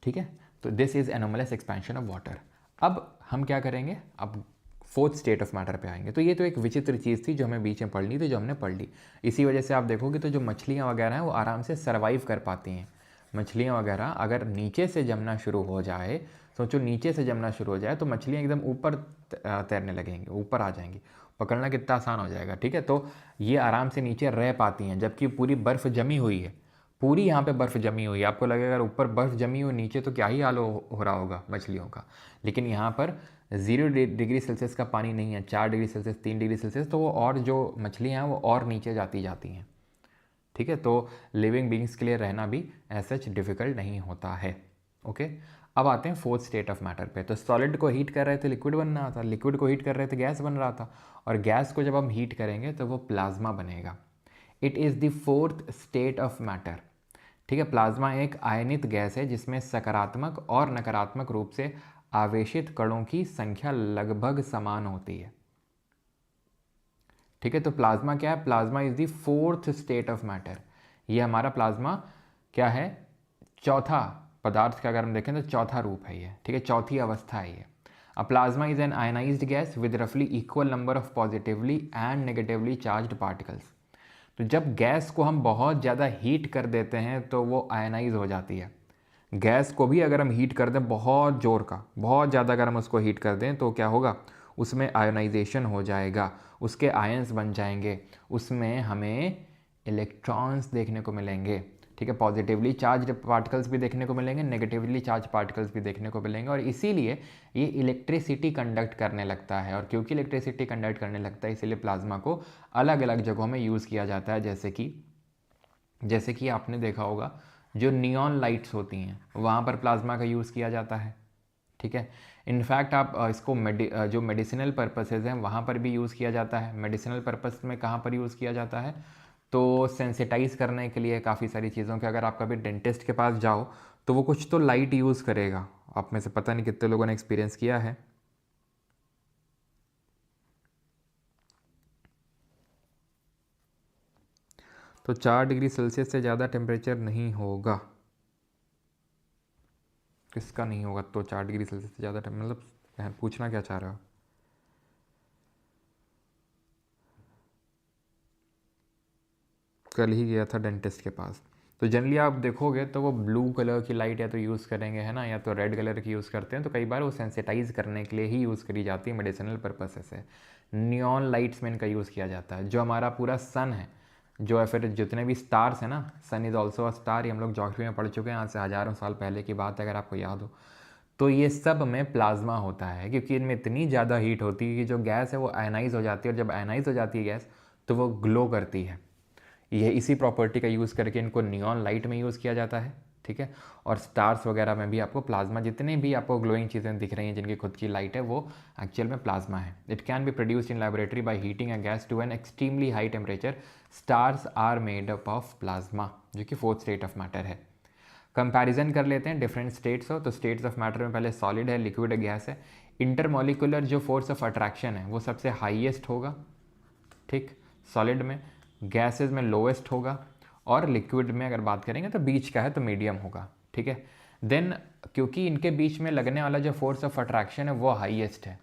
ठीक है। तो this is anomalous expansion of water. अब हम क्या करेंगे, अब फोर्थ स्टेट ऑफ मैटर पे आएंगे। तो ये तो एक विचित्र चीज़ थी जो हमें बीच में पढ़नी थी, जो हमने पढ़ ली। इसी वजह से आप देखोगे तो जो मछलियाँ वगैरह हैं वो आराम से सर्वाइव कर पाती हैं। मछलियाँ वगैरह अगर नीचे से जमना शुरू हो जाए, सोचो नीचे से जमना शुरू हो जाए तो मछलियाँ एकदम ऊपर तैरने लगेंगी, ऊपर आ जाएंगी, पकड़ना कितना आसान हो जाएगा, ठीक है। तो ये आराम से नीचे रह पाती हैं, जबकि पूरी बर्फ़ जमी हुई है, पूरी यहाँ पे बर्फ़ जमी हुई है। आपको लगेगा अगर ऊपर बर्फ़ जमी हुई नीचे तो क्या ही हाल हो रहा होगा मछलियों का, लेकिन यहाँ पर 0 डिग्री सेल्सियस का पानी नहीं है, 4 डिग्री सेल्सियस, 3 डिग्री सेल्सियस, तो वो और जो मछलियाँ हैं वो और नीचे जाती हैं, ठीक है। तो लिविंग बींग्स के लिए रहना भी ऐसा डिफ़िकल्ट नहीं होता है, ओके। अब आते हैं फोर्थ स्टेट ऑफ मैटर पे। तो सॉलिड को हीट कर रहे थे, लिक्विड बन रहा था, लिक्विड को हीट कर रहे थे, गैस बन रहा था, और गैस को जब हम हीट करेंगे तो वो प्लाज्मा बनेगा। It is the fourth state of matter, ठीक है। प्लाज्मा एक आयनित गैस है जिसमें सकारात्मक और नकारात्मक रूप से आवेशित कणों की संख्या लगभग समान होती है, ठीक है। तो प्लाज्मा क्या है, plasma is the fourth state of matter. ये हमारा प्लाज्मा क्या है, चौथा पदार्थ का अगर हम देखें तो चौथा रूप है ये, ठीक है, चौथी अवस्था है ये। A plasma is an ionized gas with रफली equal number of positively and negatively charged particles. तो जब गैस को हम बहुत ज़्यादा हीट कर देते हैं तो वो आयनाइज हो जाती है। गैस को भी अगर हम हीट कर दें बहुत ज़ोर का, बहुत ज़्यादा अगर हम उसको हीट कर दें तो क्या होगा, उसमें आयोनाइजेशन हो जाएगा, उसके आयंस बन जाएंगे, उसमें हमें इलेक्ट्रॉन्स देखने को मिलेंगे, ठीक है। पॉजिटिवली चार्ज पार्टिकल्स भी देखने को मिलेंगे, नेगेटिवली चार्ज पार्टिकल्स भी देखने को मिलेंगे, और इसीलिए ये इलेक्ट्रिसिटी कंडक्ट करने लगता है। और क्योंकि इलेक्ट्रिसिटी कंडक्ट करने लगता है इसीलिए प्लाज्मा को अलग अलग जगहों में यूज़ किया जाता है। जैसे कि आपने देखा होगा जो नियॉन लाइट्स होती हैं वहाँ पर प्लाज्मा का यूज़ किया जाता है, ठीक है। इनफैक्ट आप इसको जो मेडिसिनल पर्पसेज हैं वहाँ पर भी यूज़ किया जाता है। मेडिसिनल पर्पस में कहाँ पर यूज़ किया जाता है, तो सेंसिटाइज करने के लिए काफ़ी सारी चीज़ों के। अगर आप कभी डेंटिस्ट के पास जाओ तो वो कुछ तो लाइट यूज़ करेगा, आप में से पता नहीं कितने लोगों ने एक्सपीरियंस किया है। तो 4 डिग्री सेल्सियस से ज़्यादा टेम्परेचर नहीं होगा, किसका नहीं होगा, तो 4 डिग्री सेल्सियस से ज़्यादा मतलब पूछना क्या चाह रहा हो। कल ही गया था डेंटिस्ट के पास, तो जनरली आप देखोगे तो वो ब्लू कलर की लाइट या तो यूज़ करेंगे, है ना, या तो रेड कलर की यूज़ करते हैं। तो कई बार वो सेंसिटाइज करने के लिए ही यूज़ करी जाती है मेडिसिनल पर्पसेस से। नियॉन लाइट्स में इनका यूज़ किया जाता है। जो हमारा पूरा सन है, जो है फिर जितने भी स्टार्स हैं ना, सन इज़ ऑल्सो अ स्टार, ये हम लोग ज्योग्राफी में पढ़ चुके हैं, आज से हज़ारों साल पहले की बात है अगर आपको याद हो। तो ये सब में प्लाज्मा होता है, क्योंकि इनमें इतनी ज़्यादा हीट होती है कि जो गैस है वो आयनाइज हो जाती है, और जब आयनाइज हो जाती है गैस तो वो ग्लो करती है। ये इसी प्रॉपर्टी का यूज़ करके इनको नियॉन लाइट में यूज़ किया जाता है, ठीक है। और स्टार्स वगैरह में भी आपको प्लाज्मा, जितने भी आपको ग्लोइंग चीज़ें दिख रही हैं जिनकी खुद की लाइट है, वो एक्चुअल में प्लाज्मा है। It can be produced in laboratory by heating a gas to an extremely high temperature. Stars are made up of plasma, जो कि फोर्थ स्टेट ऑफ मैटर है। कंपैरिजन कर लेते हैं डिफरेंट स्टेट्स हो, तो स्टेट्स ऑफ मैटर में पहले सॉलिड है, लिक्विड है, गैस है। इंटरमोलिकुलर जो फोर्स ऑफ अट्रैक्शन है वो सबसे हाईएस्ट होगा, ठीक, सॉलिड में। गैसेज में लोएस्ट होगा, और लिक्विड में अगर बात करेंगे तो बीच का है तो मीडियम होगा, ठीक है। देन क्योंकि इनके बीच में लगने वाला जो फोर्स ऑफ अट्रैक्शन है वो हाईएस्ट है,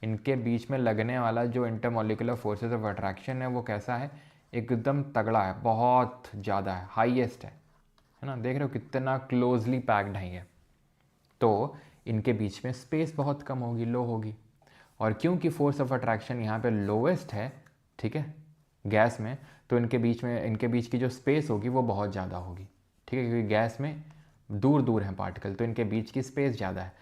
इनके बीच में लगने वाला जो इंटरमोलिकुलर फोर्सेस ऑफ अट्रैक्शन है वो कैसा है, एकदम तगड़ा है, बहुत ज़्यादा है, हाईएस्ट है ना। देख रहे हो कितना क्लोजली पैक्ड है ये। तो इनके बीच में स्पेस बहुत कम होगी, लो होगी। और क्योंकि फोर्स ऑफ अट्रैक्शन यहाँ पे लोएस्ट है, ठीक है, गैस में, तो इनके बीच की जो स्पेस होगी वो बहुत ज़्यादा होगी, ठीक है, क्योंकि गैस में दूर दूर हैं पार्टिकल, तो इनके बीच की स्पेस ज़्यादा है।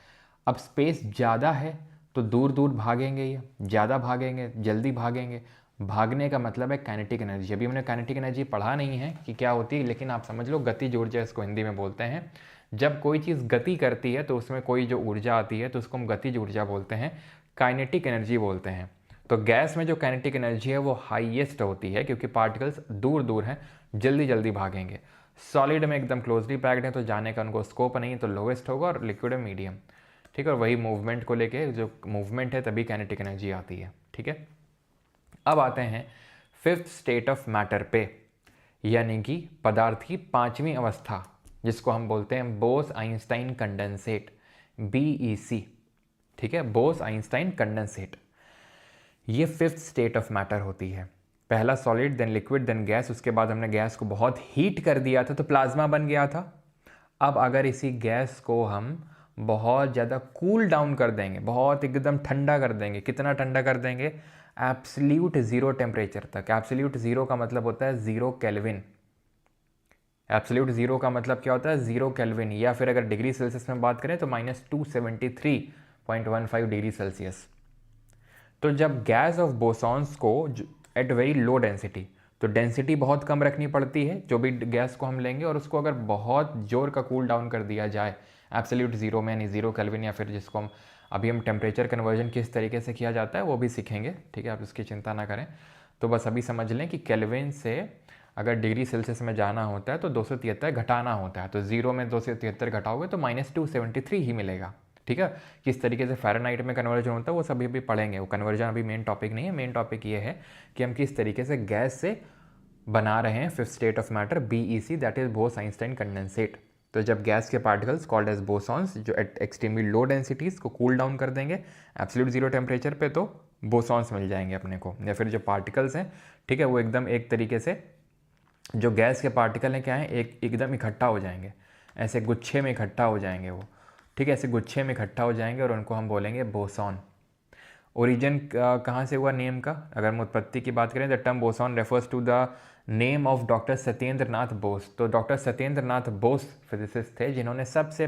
अब स्पेस ज़्यादा है तो दूर दूर भागेंगे, ये ज़्यादा भागेंगे, जल्दी भागेंगे। भागने का मतलब है काइनेटिक एनर्जी। अभी हमने काइनेटिक एनर्जी पढ़ा नहीं है कि क्या होती है, लेकिन आप समझ लो गतिज ऊर्जा इसको हिंदी में बोलते हैं। जब कोई चीज़ गति करती है तो उसमें कोई जो ऊर्जा आती है तो उसको हम गतिज ऊर्जा बोलते हैं, काइनेटिक एनर्जी बोलते हैं। तो गैस में जो काइनेटिक एनर्जी है वो हाईएस्ट होती है, क्योंकि पार्टिकल्स दूर दूर हैं, जल्दी जल्दी भागेंगे। सॉलिड में एकदम क्लोजली पैक्ड है तो जाने का उनको स्कोप नहीं, तो लोवेस्ट होगा, और लिक्विड में मीडियम, ठीक है। और वही मूवमेंट को लेके, जो मूवमेंट है तभी काइनेटिक एनर्जी आती है, ठीक है। अब आते हैं फिफ्थ स्टेट ऑफ मैटर पे, यानी कि पदार्थ की पांचवी अवस्था, जिसको हम बोलते हैं बोस आइंस्टाइन कंडेंसेट, BEC, ठीक है, बोस आइंस्टाइन कंडेंसेट। ये फिफ्थ स्टेट ऑफ मैटर होती है। पहला solid, then liquid, then gas, उसके बाद हमने गैस को बहुत हीट कर दिया था तो प्लाज्मा बन गया था। अब अगर इसी गैस को हम बहुत ज़्यादा कूल डाउन कर देंगे, बहुत एकदम ठंडा कर देंगे, कितना ठंडा कर देंगे, एब्सोल्यूट ज़ीरो टेम्परेचर तक। एब्सोल्यूट ज़ीरो का मतलब होता है 0 केल्विन। एब्सोल्यूट ज़ीरो का मतलब क्या होता है, 0 केल्विन, या फिर अगर डिग्री सेल्सियस में बात करें तो -273.15 डिग्री सेल्सियस। तो जब गैस ऑफ बोसॉन्स को एट वेरी लो डेंसिटी, तो डेंसिटी बहुत कम रखनी पड़ती है जो भी गैस को हम लेंगे, और उसको अगर बहुत जोर का कूल डाउन कर दिया जाए एब्सोल्यूट ज़ीरो में, यानी 0 केल्विन, या फिर जिसको हम टेम्परेचर कन्वर्जन किस तरीके से किया जाता है वो भी सीखेंगे, ठीक है, आप उसकी चिंता ना करें। तो बस अभी समझ लें कि केल्विन से अगर डिग्री सेल्सियस में जाना होता है तो 273 घटाना होता है, तो 0 में 273 घटाओगे तो -273 ही मिलेगा, ठीक है। किस तरीके से फ़ारेनहाइट में कन्वर्जन होता है वो सभी भी पढ़ेंगे, वो कन्वर्जन अभी मेन टॉपिक नहीं है। मेन टॉपिक ये है कि हम किस तरीके से गैस से बना रहे हैं fifth state of matter, BEC, that is Bose Einstein condensate. तो जब गैस के पार्टिकल्स कॉल्ड एज बोसॉन्स जो एट एक्सट्रीमली लो डेंसिटीज़ को कूल डाउन कर देंगे एब्सोल्यूट ज़ीरो टेम्परेचर पे, तो बोसॉन्स मिल जाएंगे अपने को। या फिर जो पार्टिकल्स हैं, ठीक है, वो एकदम एक तरीके से जो गैस के पार्टिकल हैं क्या है, एकदम इकट्ठा हो जाएंगे, ऐसे गुच्छे में इकट्ठा हो जाएंगे वो, ठीक है, ऐसे गुच्छे में इकट्ठा हो जाएंगे, और उनको हम बोलेंगे बोसॉन। ओरिजिन कहाँ से हुआ नेम का, अगर हम उत्पत्ति की बात करें, the term boson refers to the name of doctor Satyendra Nath Bose. तो डॉक्टर सत्येंद्र नाथ बोस फिजिसिस्ट थे जिन्होंने सबसे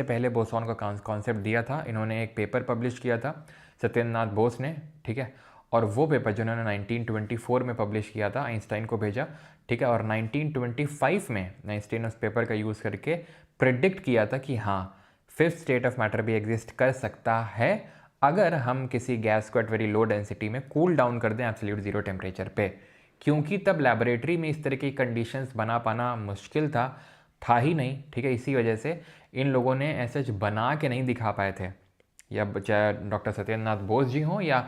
पहले बोसॉन का कॉन्सेप्ट दिया था। इन्होंने एक पेपर पब्लिश किया था सत्येंद्र नाथ बोस ने, ठीक है, और वो पेपर जो उन्होंने 1924 में पब्लिश किया था, आइंस्टाइन को भेजा, ठीक है, और 1925 में आइंस्टाइन उस पेपर का यूज़ करके प्रेडिक्ट किया था कि हाँ, फिफ्थ स्टेट ऑफ मैटर भी एग्जिस्ट कर सकता है अगर हम किसी गैस को एट वेरी लो डेंसिटी में कूल डाउन कर दें एब्सोल्यूट ज़ीरो टेम्परेचर पे। क्योंकि तब लैबोरेटरी में इस तरह की कंडीशंस बना पाना मुश्किल था ही नहीं, ठीक है। इसी वजह से इन लोगों ने ऐसे बना के नहीं दिखा पाए थे, या चाहे डॉक्टर सत्येंद्र नाथ बोस जी हों या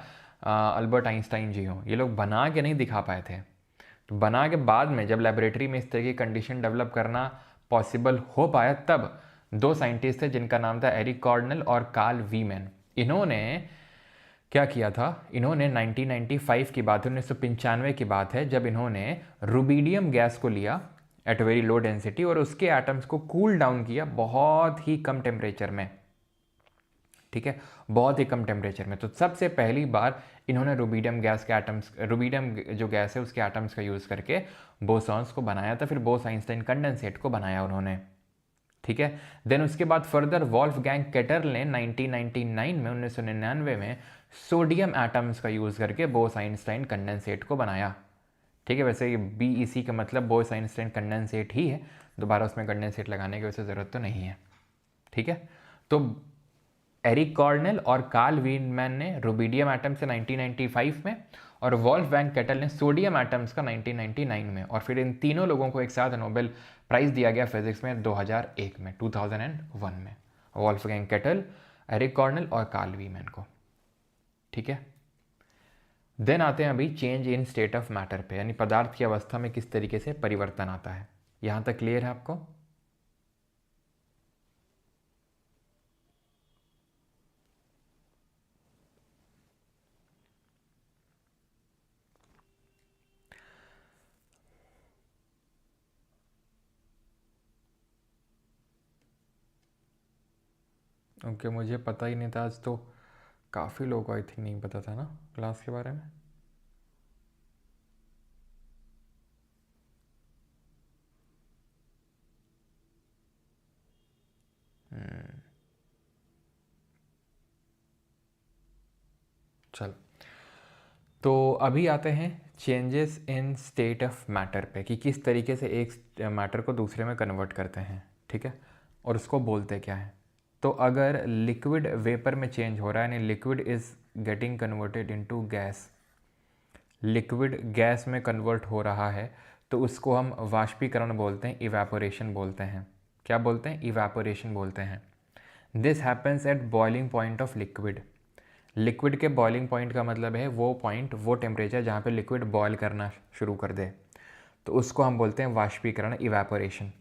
अल्बर्ट आइंस्टाइन जी हों, ये लोग बना के नहीं दिखा पाए थे। तो बना के बाद में जब लैबोरेटरी में इस तरह की कंडीशन डेवलप करना पॉसिबल हो पाया, तब दो साइंटिस्ट थे जिनका नाम था एरिक कॉर्डनेल और कार्ल वीमैन। इन्होंने क्या किया था, इन्होंने 1995 की बात है, 1995 की बात है, जब इन्होंने रुबीडियम गैस को लिया एट वेरी लो डेंसिटी और उसके एटम्स को कूल डाउन किया बहुत ही कम टेम्परेचर में, ठीक है, बहुत ही कम टेम्परेचर में। तो सबसे पहली बार इन्होंने रुबीडियम गैस के एटम्स, रुबीडियम जो गैस है उसके एटम्स का यूज़ करके बोसॉन्स को बनाया था, फिर बोस आइंस्टाइन कंडेंसेट को बनाया उन्होंने, ठीक है। देन उसके बाद फर्दर वॉल्फगैंग केटल ने 1999 में सोडियम एटम्स का यूज़ करके बोस-आइंस्टाइन कंडेंसेट को बनाया। ठीक है, वैसे ये BEC का मतलब बोस-आइंस्टाइन कंडेंसेट ही है, दोबारा उसमें कंडेंसेट लगाने की वैसे ज़रूरत तो नहीं है। ठीक है, तो एरिक कॉर्नेल और कार्ल वीनमैन ने रुबिडियम एटम से 1995 में और वॉल्फगैंग केटल ने सोडियम एटम्स का 1999 में, और फिर इन तीनों लोगों को एक साथ नोबेल प्राइज़ दिया गया फिजिक्स में 2001 में 2001 में, वॉल्फगैंग केटल, एरिक कॉर्नेल और कार्ल वीनमैन को। ठीक है, देन आते हैं अभी change in state of matter पे, यानी पदार्थ की अवस्था में किस तरीके से परिवर्तन आता है। यहाँ तक क्लियर है आपको? ओके, मुझे पता ही नहीं था, आज तो काफ़ी लोगों को आई थिंक नहीं पता था ना क्लास के बारे में। चलो, तो अभी आते हैं changes in state of matter पे, कि किस तरीके से एक मैटर को दूसरे में कन्वर्ट करते हैं। ठीक है, और उसको बोलते क्या है। तो अगर लिक्विड वेपर में चेंज हो रहा है, यानी liquid is getting converted into gas, liquid gas में कन्वर्ट हो रहा है, तो उसको हम वाष्पीकरण बोलते हैं, इवेपोरेशन बोलते हैं। क्या बोलते हैं? इवेपोरेशन बोलते हैं। This happens at boiling point of liquid. Liquid के बॉइलिंग पॉइंट का मतलब है वो पॉइंट, वो टेम्परेचर जहाँ पे लिक्विड बॉयल करना शुरू कर दे, तो उसको हम बोलते हैं वाष्पीकरण, इवेपोरेशन।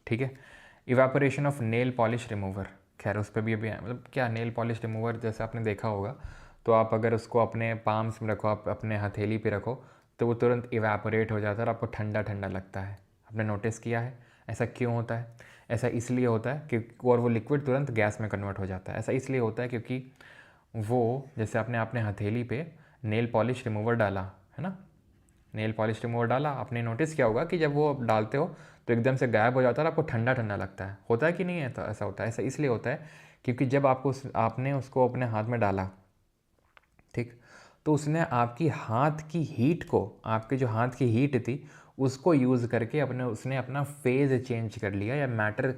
ठीक है, evaporation of nail polish remover, खैर उस पर भी अभी मतलब क्या, नेल पॉलिश रिमूवर जैसे आपने देखा होगा, तो आप अगर उसको अपने पाम्स में रखो, आप अपने हथेली पे रखो, तो वो तुरंत इवेपोरेट हो जाता है और आपको ठंडा ठंडा लगता है। आपने नोटिस किया है? ऐसा क्यों होता है? ऐसा इसलिए होता है क्योंकि, और वो लिक्विड तुरंत गैस में कन्वर्ट हो जाता है। ऐसा इसलिए होता है क्योंकि वो, जैसे आपने अपने हथेली पे नेल पॉलिश रिमूवर डाला है ना, नेल पॉलिश रिमूवर डाला, आपने नोटिस किया होगा कि जब वो आप डालते हो तो एकदम से गायब हो जाता है और आपको ठंडा ठंडा लगता है। होता है कि नहीं है? तो ऐसा होता है। ऐसा इसलिए होता है क्योंकि जब आपने उसको अपने हाथ में डाला, ठीक, तो उसने आपकी हाथ की हीट को, आपके जो हाथ की हीट थी उसको यूज़ करके उसने अपना फेज़ चेंज कर लिया, या मैटर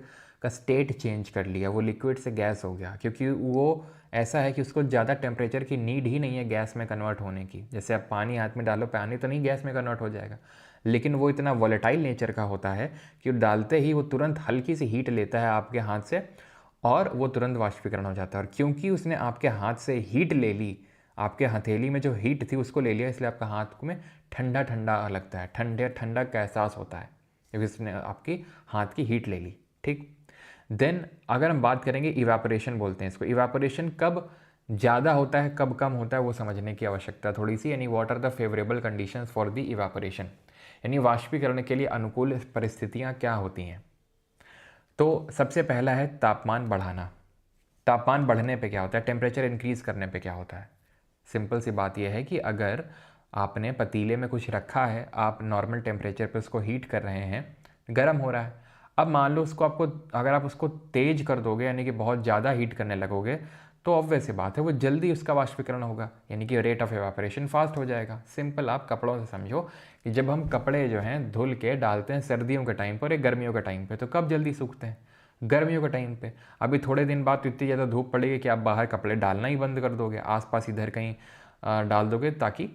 का स्टेट चेंज कर लिया। वो लिक्विड से गैस हो गया, क्योंकि वो ऐसा है कि उसको ज़्यादा टेम्परेचर की नीड ही नहीं है गैस में कन्वर्ट होने की। जैसे आप पानी हाथ में डालो, पानी तो नहीं गैस में कन्वर्ट हो जाएगा, लेकिन वो इतना वॉलेटाइल नेचर का होता है कि डालते ही वो तुरंत हल्की सी हीट लेता है आपके हाथ से, और वो तुरंत वाष्पीकरण हो जाता है। और क्योंकि उसने आपके हाथ से हीट ले ली, आपके हथेली में जो हीट थी उसको ले लिया, इसलिए आपका हाथ में ठंडा ठंडा लगता है, ठंडे ठंडा का एहसास होता है, क्योंकि उसने आपकी हाथ की हीट ले ली। ठीक, देन अगर हम बात करेंगे, इवेपोरेशन बोलते हैं इसको। इवेपोरेशन कब ज़्यादा होता है, कब कम होता है, वो समझने की आवश्यकता थोड़ी सी, यानी what are the favourable conditions for the evaporation, यानी वाष्पीकरण के लिए अनुकूल परिस्थितियाँ क्या होती हैं। तो सबसे पहला है तापमान बढ़ाना। तापमान बढ़ने पे क्या होता है, टेम्परेचर इंक्रीज़ करने पे क्या होता है। सिंपल सी बात यह है कि अगर आपने पतीले में कुछ रखा है, आप नॉर्मल टेम्परेचर पे उसको हीट कर रहे हैं, गर्म हो रहा है। अब मान लो उसको, आपको अगर आप उसको तेज कर दोगे, यानी कि बहुत ज़्यादा हीट करने लगोगे, तो ऑब्वियस सी बात है वो जल्दी उसका वाष्पीकरण होगा, यानी कि रेट ऑफ एवापोरेशन फास्ट हो जाएगा। सिंपल, आप कपड़ों से समझो कि जब हम कपड़े जो हैं धुल के डालते हैं सर्दियों के टाइम पर या गर्मियों के टाइम पे, तो कब जल्दी सूखते हैं? गर्मियों के टाइम पे। अभी थोड़े दिन बाद तो इतनी ज़्यादा धूप पड़ेगी कि आप बाहर कपड़े डालना ही बंद कर दोगे, आसपास इधर कहीं डाल दोगे, ताकि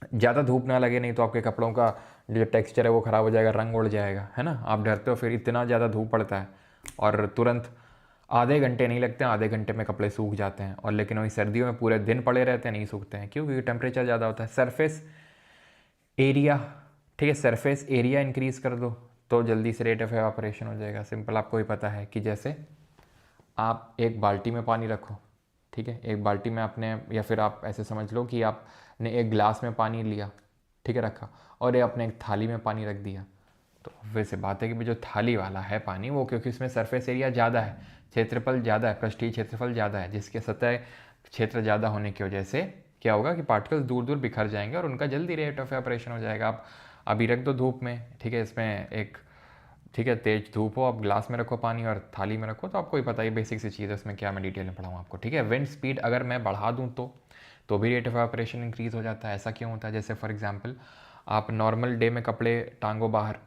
ज़्यादा धूप ना लगे, नहीं तो आपके कपड़ों का जो टेक्सचर है वो ख़राब हो जाएगा, रंग उड़ जाएगा, है ना। आप डरते हो, फिर इतना ज़्यादा धूप पड़ता है और तुरंत आधे घंटे नहीं लगते हैं, आधे घंटे में कपड़े सूख जाते हैं। और लेकिन वही सर्दियों में पूरे दिन पड़े रहते हैं, नहीं सूखते हैं। क्यों? क्योंकि टेम्परेचर ज़्यादा होता है। सरफेस एरिया, ठीक है, सरफेस एरिया इंक्रीज़ कर दो तो जल्दी से रेट ऑफ एवापोरेशन हो जाएगा। सिंपल, आपको ही पता है कि जैसे आप एक बाल्टी में पानी रखो, ठीक है, एक बाल्टी में आपने, या फिर आप ऐसे समझ लो कि आपने एक गिलास में पानी लिया, ठीक है, रखा, और ये आपने एक थाली में पानी रख दिया, तो वैसे बात है कि जो थाली वाला है पानी, वो क्योंकि उसमें सरफेस एरिया ज़्यादा है, क्षेत्रफल ज़्यादा है, पृष्ठीय क्षेत्रफल ज़्यादा है, जिसके सतह क्षेत्र ज़्यादा होने की वजह से क्या होगा कि पार्टिकल्स दूर दूर बिखर जाएंगे और उनका जल्दी रेट ऑफ एवापोरेशन हो जाएगा। आप अभी रख दो धूप में, ठीक है, इसमें एक ठीक है, तेज धूप हो, आप ग्लास में रखो पानी और थाली में रखो, तो आपको ही पता है बेसिक सी चीज़ है, उसमें क्या मैं डिटेल में पढ़ाऊँ आपको। ठीक है, विंड स्पीड अगर मैं बढ़ा दूँ तो भी रेट ऑफ इवापोरेशन इंक्रीज़ हो जाता है। ऐसा क्यों होता है? जैसे फॉर एग्जांपल आप नॉर्मल डे में कपड़े टांगो बाहर,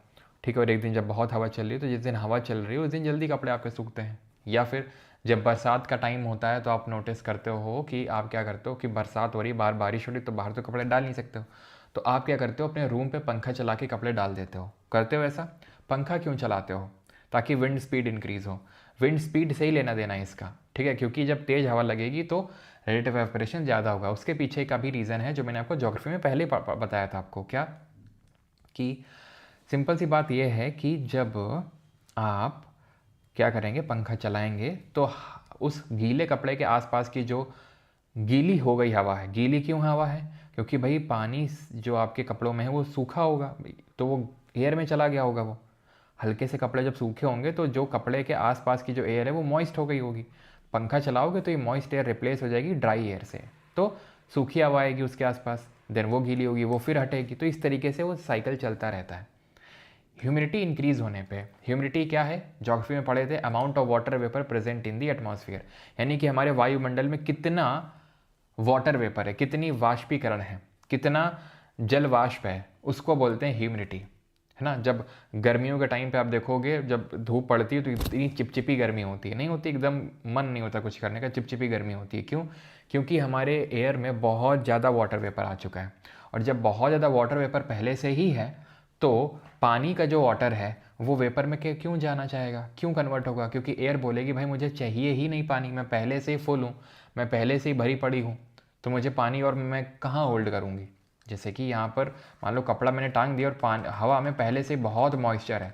ठीक है, और एक दिन जब बहुत हवा चल रही है तो जिस दिन हवा चल रही है उस दिन जल्दी कपड़े आपके सूखते हैं। या फिर जब बरसात का टाइम होता है तो आप नोटिस करते हो कि आप क्या करते हो कि बरसात हो रही है, बाहर बारिश हो रही है, तो बाहर तो कपड़े डाल नहीं सकते हो, तो आप क्या करते हो, अपने रूम पे पंखा चला के कपड़े डाल देते हो। करते हो ऐसा? पंखा क्यों चलाते हो? ताकि विंड स्पीड इंक्रीज़ हो। विंड स्पीड से ही लेना देना है इसका, ठीक है, क्योंकि जब तेज़ हवा लगेगी तो रेट ऑफ एवपोरेशन ज़्यादा होगा। उसके पीछे का भी रीज़न है जो मैंने आपको ज्योग्राफी में पहले बताया था आपको। क्या? कि सिंपल सी बात यह है कि जब आप क्या करेंगे, पंखा चलाएंगे, तो उस गीले कपड़े के आसपास की जो गीली हो गई हवा है, गीली क्यों हवा है? क्योंकि भाई पानी जो आपके कपड़ों में है वो सूखा होगा, तो वो एयर में चला गया होगा। वो हल्के से कपड़े जब सूखे होंगे तो जो कपड़े के आसपास की जो एयर है वो मॉइस्ट हो गई होगी। पंखा चलाओगे तो ये मॉइस्ट एयर रिप्लेस हो जाएगी ड्राई एयर से, तो सूखी हवा आएगी उसके आसपास, देन वो गीली होगी, वो फिर हटेगी, तो इस तरीके से वो साइकिल चलता रहता है। ह्यूमिडिटी इंक्रीज होने पे, ह्यूमिडिटी क्या है, ज्योग्राफी में पढ़े थे, amount of water vapour present in the atmosphere, यानी कि हमारे वायुमंडल में कितना वाटर वेपर है, कितनी वाष्पीकरण है, कितना जल वाष्प है, उसको बोलते हैं ह्यूमिडिटी, है ना। जब गर्मियों के टाइम पे आप देखोगे जब धूप पड़ती है तो इतनी चिपचिपी गर्मी होती है, नहीं होती, एकदम मन नहीं होता कुछ करने का, चिपचिपी गर्मी होती है। क्यों? क्योंकि हमारे एयर में बहुत ज़्यादा वाटर वेपर आ चुका है, और जब बहुत ज़्यादा वाटर वेपर पहले से ही है तो पानी का जो वाटर है वो वेपर में क्यों जाना चाहेगा, क्यों कन्वर्ट होगा? क्योंकि एयर बोलेगी भाई मुझे चाहिए ही नहीं पानी, मैं पहले से ही फुल हूँ, मैं पहले से ही भरी पड़ी हूँ, तो मुझे पानी और मैं कहाँ होल्ड करूँगी। जैसे कि यहाँ पर मान लो कपड़ा मैंने टांग दिया और पानी हवा में पहले से बहुत मॉइस्चर है,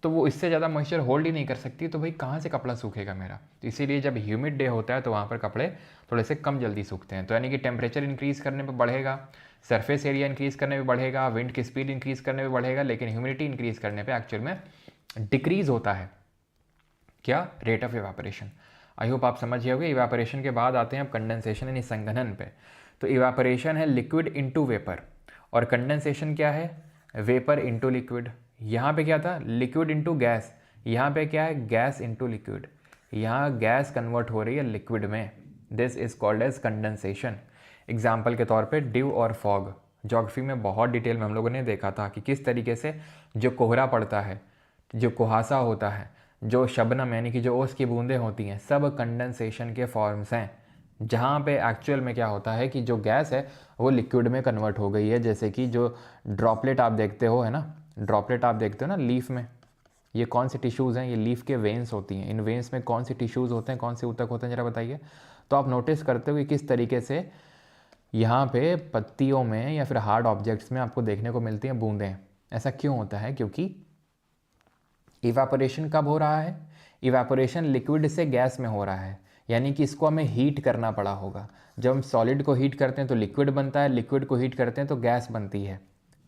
तो वो इससे ज़्यादा मॉइस्चर होल्ड ही नहीं कर सकती, तो भाई कहाँ से कपड़ा सूखेगा मेरा। तो इसीलिए जब ह्यूमिड डे होता है तो वहाँ पर कपड़े थोड़े से कम जल्दी सूखते हैं। तो यानी कि टेम्परेचर इंक्रीज़ करने पर बढ़ेगा, सरफेस एरिया इंक्रीज़ करने पे बढ़ेगा, विंड की स्पीड इंक्रीज़ करने पे बढ़ेगा, लेकिन ह्यूमिडिटी इंक्रीज़ करने पे एक्चुअल में डिक्रीज़ होता है। क्या? Rate of evaporation. I hope आप समझ गए होगे। इवापोरेशन के बाद आते हैं अब कंडेंसेशन यानी संघनन पे। तो इवापोरेशन है लिक्विड इनटू वेपर, और कंडेंसेशन क्या है, वेपर इनटू लिक्विड। यहाँ पे क्या था, लिक्विड इनटू गैस, यहाँ पे क्या है, गैस इनटू लिक्विड। यहाँ गैस कन्वर्ट हो रही है लिक्विड में, this is called as condensation. Example के तौर पे ड्यू और फॉग, ज्योग्राफी में बहुत डिटेल में हम लोगों ने देखा था कि किस तरीके से जो कोहरा पड़ता है, जो कुहासा होता है, जो शबनम यानी कि जो ओस की बूंदें होती हैं, सब कंडेंसेशन के फॉर्म्स हैं। जहाँ पे एक्चुअल में क्या होता है कि जो गैस है वो लिक्विड में कन्वर्ट हो गई है। जैसे कि जो ड्रॉपलेट आप देखते हो, है ना, ड्रॉपलेट आप देखते हो ना लीफ में, ये कौन से टिश्यूज़ हैं, ये लीफ के वेन्स होती हैं। इन वेन्स में कौन से टिश्यूज़ होते हैं, कौन से ऊतक होते हैं, ज़रा बताइए। तो आप नोटिस करते हो कि किस तरीके से यहाँ पे पत्तियों में या फिर हार्ड ऑब्जेक्ट्स में आपको देखने को मिलती हैं बूंदें। ऐसा क्यों होता है? क्योंकि इवापोरेशन कब हो रहा है, इवापोरेशन लिक्विड से गैस में हो रहा है, यानी कि इसको हमें हीट करना पड़ा होगा। जब हम सॉलिड को हीट करते हैं तो लिक्विड बनता है, लिक्विड को हीट करते हैं तो गैस बनती है,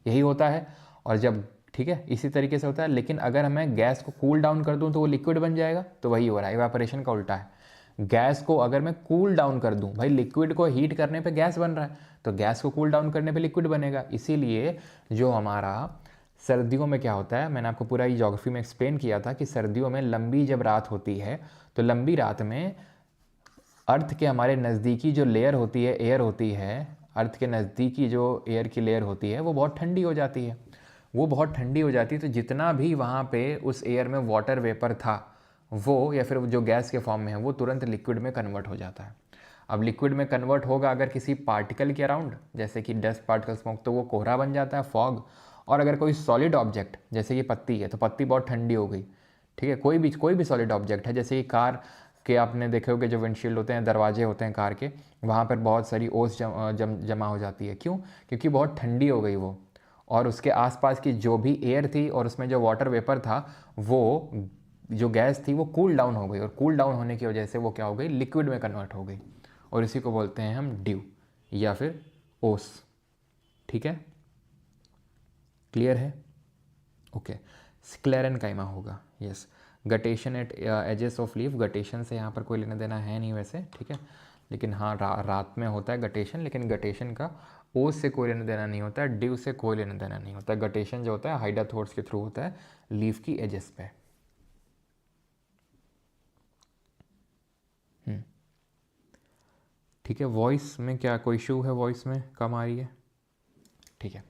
यही होता है। और जब, ठीक है, इसी तरीके से होता है। लेकिन अगर मैं गैस को कूल डाउन कर दूं तो वो लिक्विड बन जाएगा, तो वही हो रहा है, इवापोरेशन का उल्टा है। गैस को अगर मैं कूल डाउन कर दूं, भाई लिक्विड को हीट करने पे गैस बन रहा है, तो गैस को कूल डाउन करने पे लिक्विड बनेगा। इसीलिए जो हमारा सर्दियों में क्या होता है, मैंने आपको पूरा ये ज्योग्राफी में एक्सप्लेन किया था कि सर्दियों में लंबी जब रात होती है तो लंबी रात में अर्थ के हमारे नज़दीकी जो लेयर होती है, एयर होती है, अर्थ के नज़दीकी जो एयर की लेयर होती है वो बहुत ठंडी हो जाती है। वो बहुत ठंडी हो जाती है तो जितना भी वहाँ पे उस एयर में वाटर वेपर था वो, या फिर जो गैस के फॉर्म में है, वो तुरंत लिक्विड में कन्वर्ट हो जाता है। अब लिक्विड में कन्वर्ट होगा अगर किसी पार्टिकल के अराउंड, जैसे कि डस्ट पार्टिकल स्मोक, तो वो कोहरा बन जाता है, फॉग। और अगर कोई सॉलिड ऑब्जेक्ट जैसे कि पत्ती है, तो पत्ती बहुत ठंडी हो गई, ठीक है, कोई भी सॉलिड ऑब्जेक्ट है, जैसे कि कार के आपने देखे होगे जो विंडशील्ड होते हैं, दरवाजे होते हैं कार के, वहाँ पर बहुत सारी ओस जमा हो जाती है। क्यों? क्योंकि बहुत ठंडी हो गई वो, और उसके आसपास की जो भी एयर थी और उसमें जो वाटर वेपर था, वो जो गैस थी वो कूल डाउन हो गई, और कूल डाउन होने की वजह से वो क्या हो गई, लिक्विड में कन्वर्ट हो गई, और इसी को बोलते हैं हम ड्यू या फिर ओस। ठीक है, क्लियर है? ओके। स्क्लेरेनकाइमा होगा, yes. Guttation at edges of leaf, guttation से यहाँ पर कोई लेना देना है नहीं वैसे, ठीक है, लेकिन हाँ रात में होता है गटेशन, लेकिन गटेशन का ओ से कोई लेना देना नहीं होता है, ड्यू से कोई लेना देना नहीं होता है। गटेशन जो होता है हाइडाथोर्स के थ्रू होता है लीफ की एजेस पे। ठीक है, वॉइस में क्या कोई इशू है, वॉइस में कम आ रही है? ठीक है,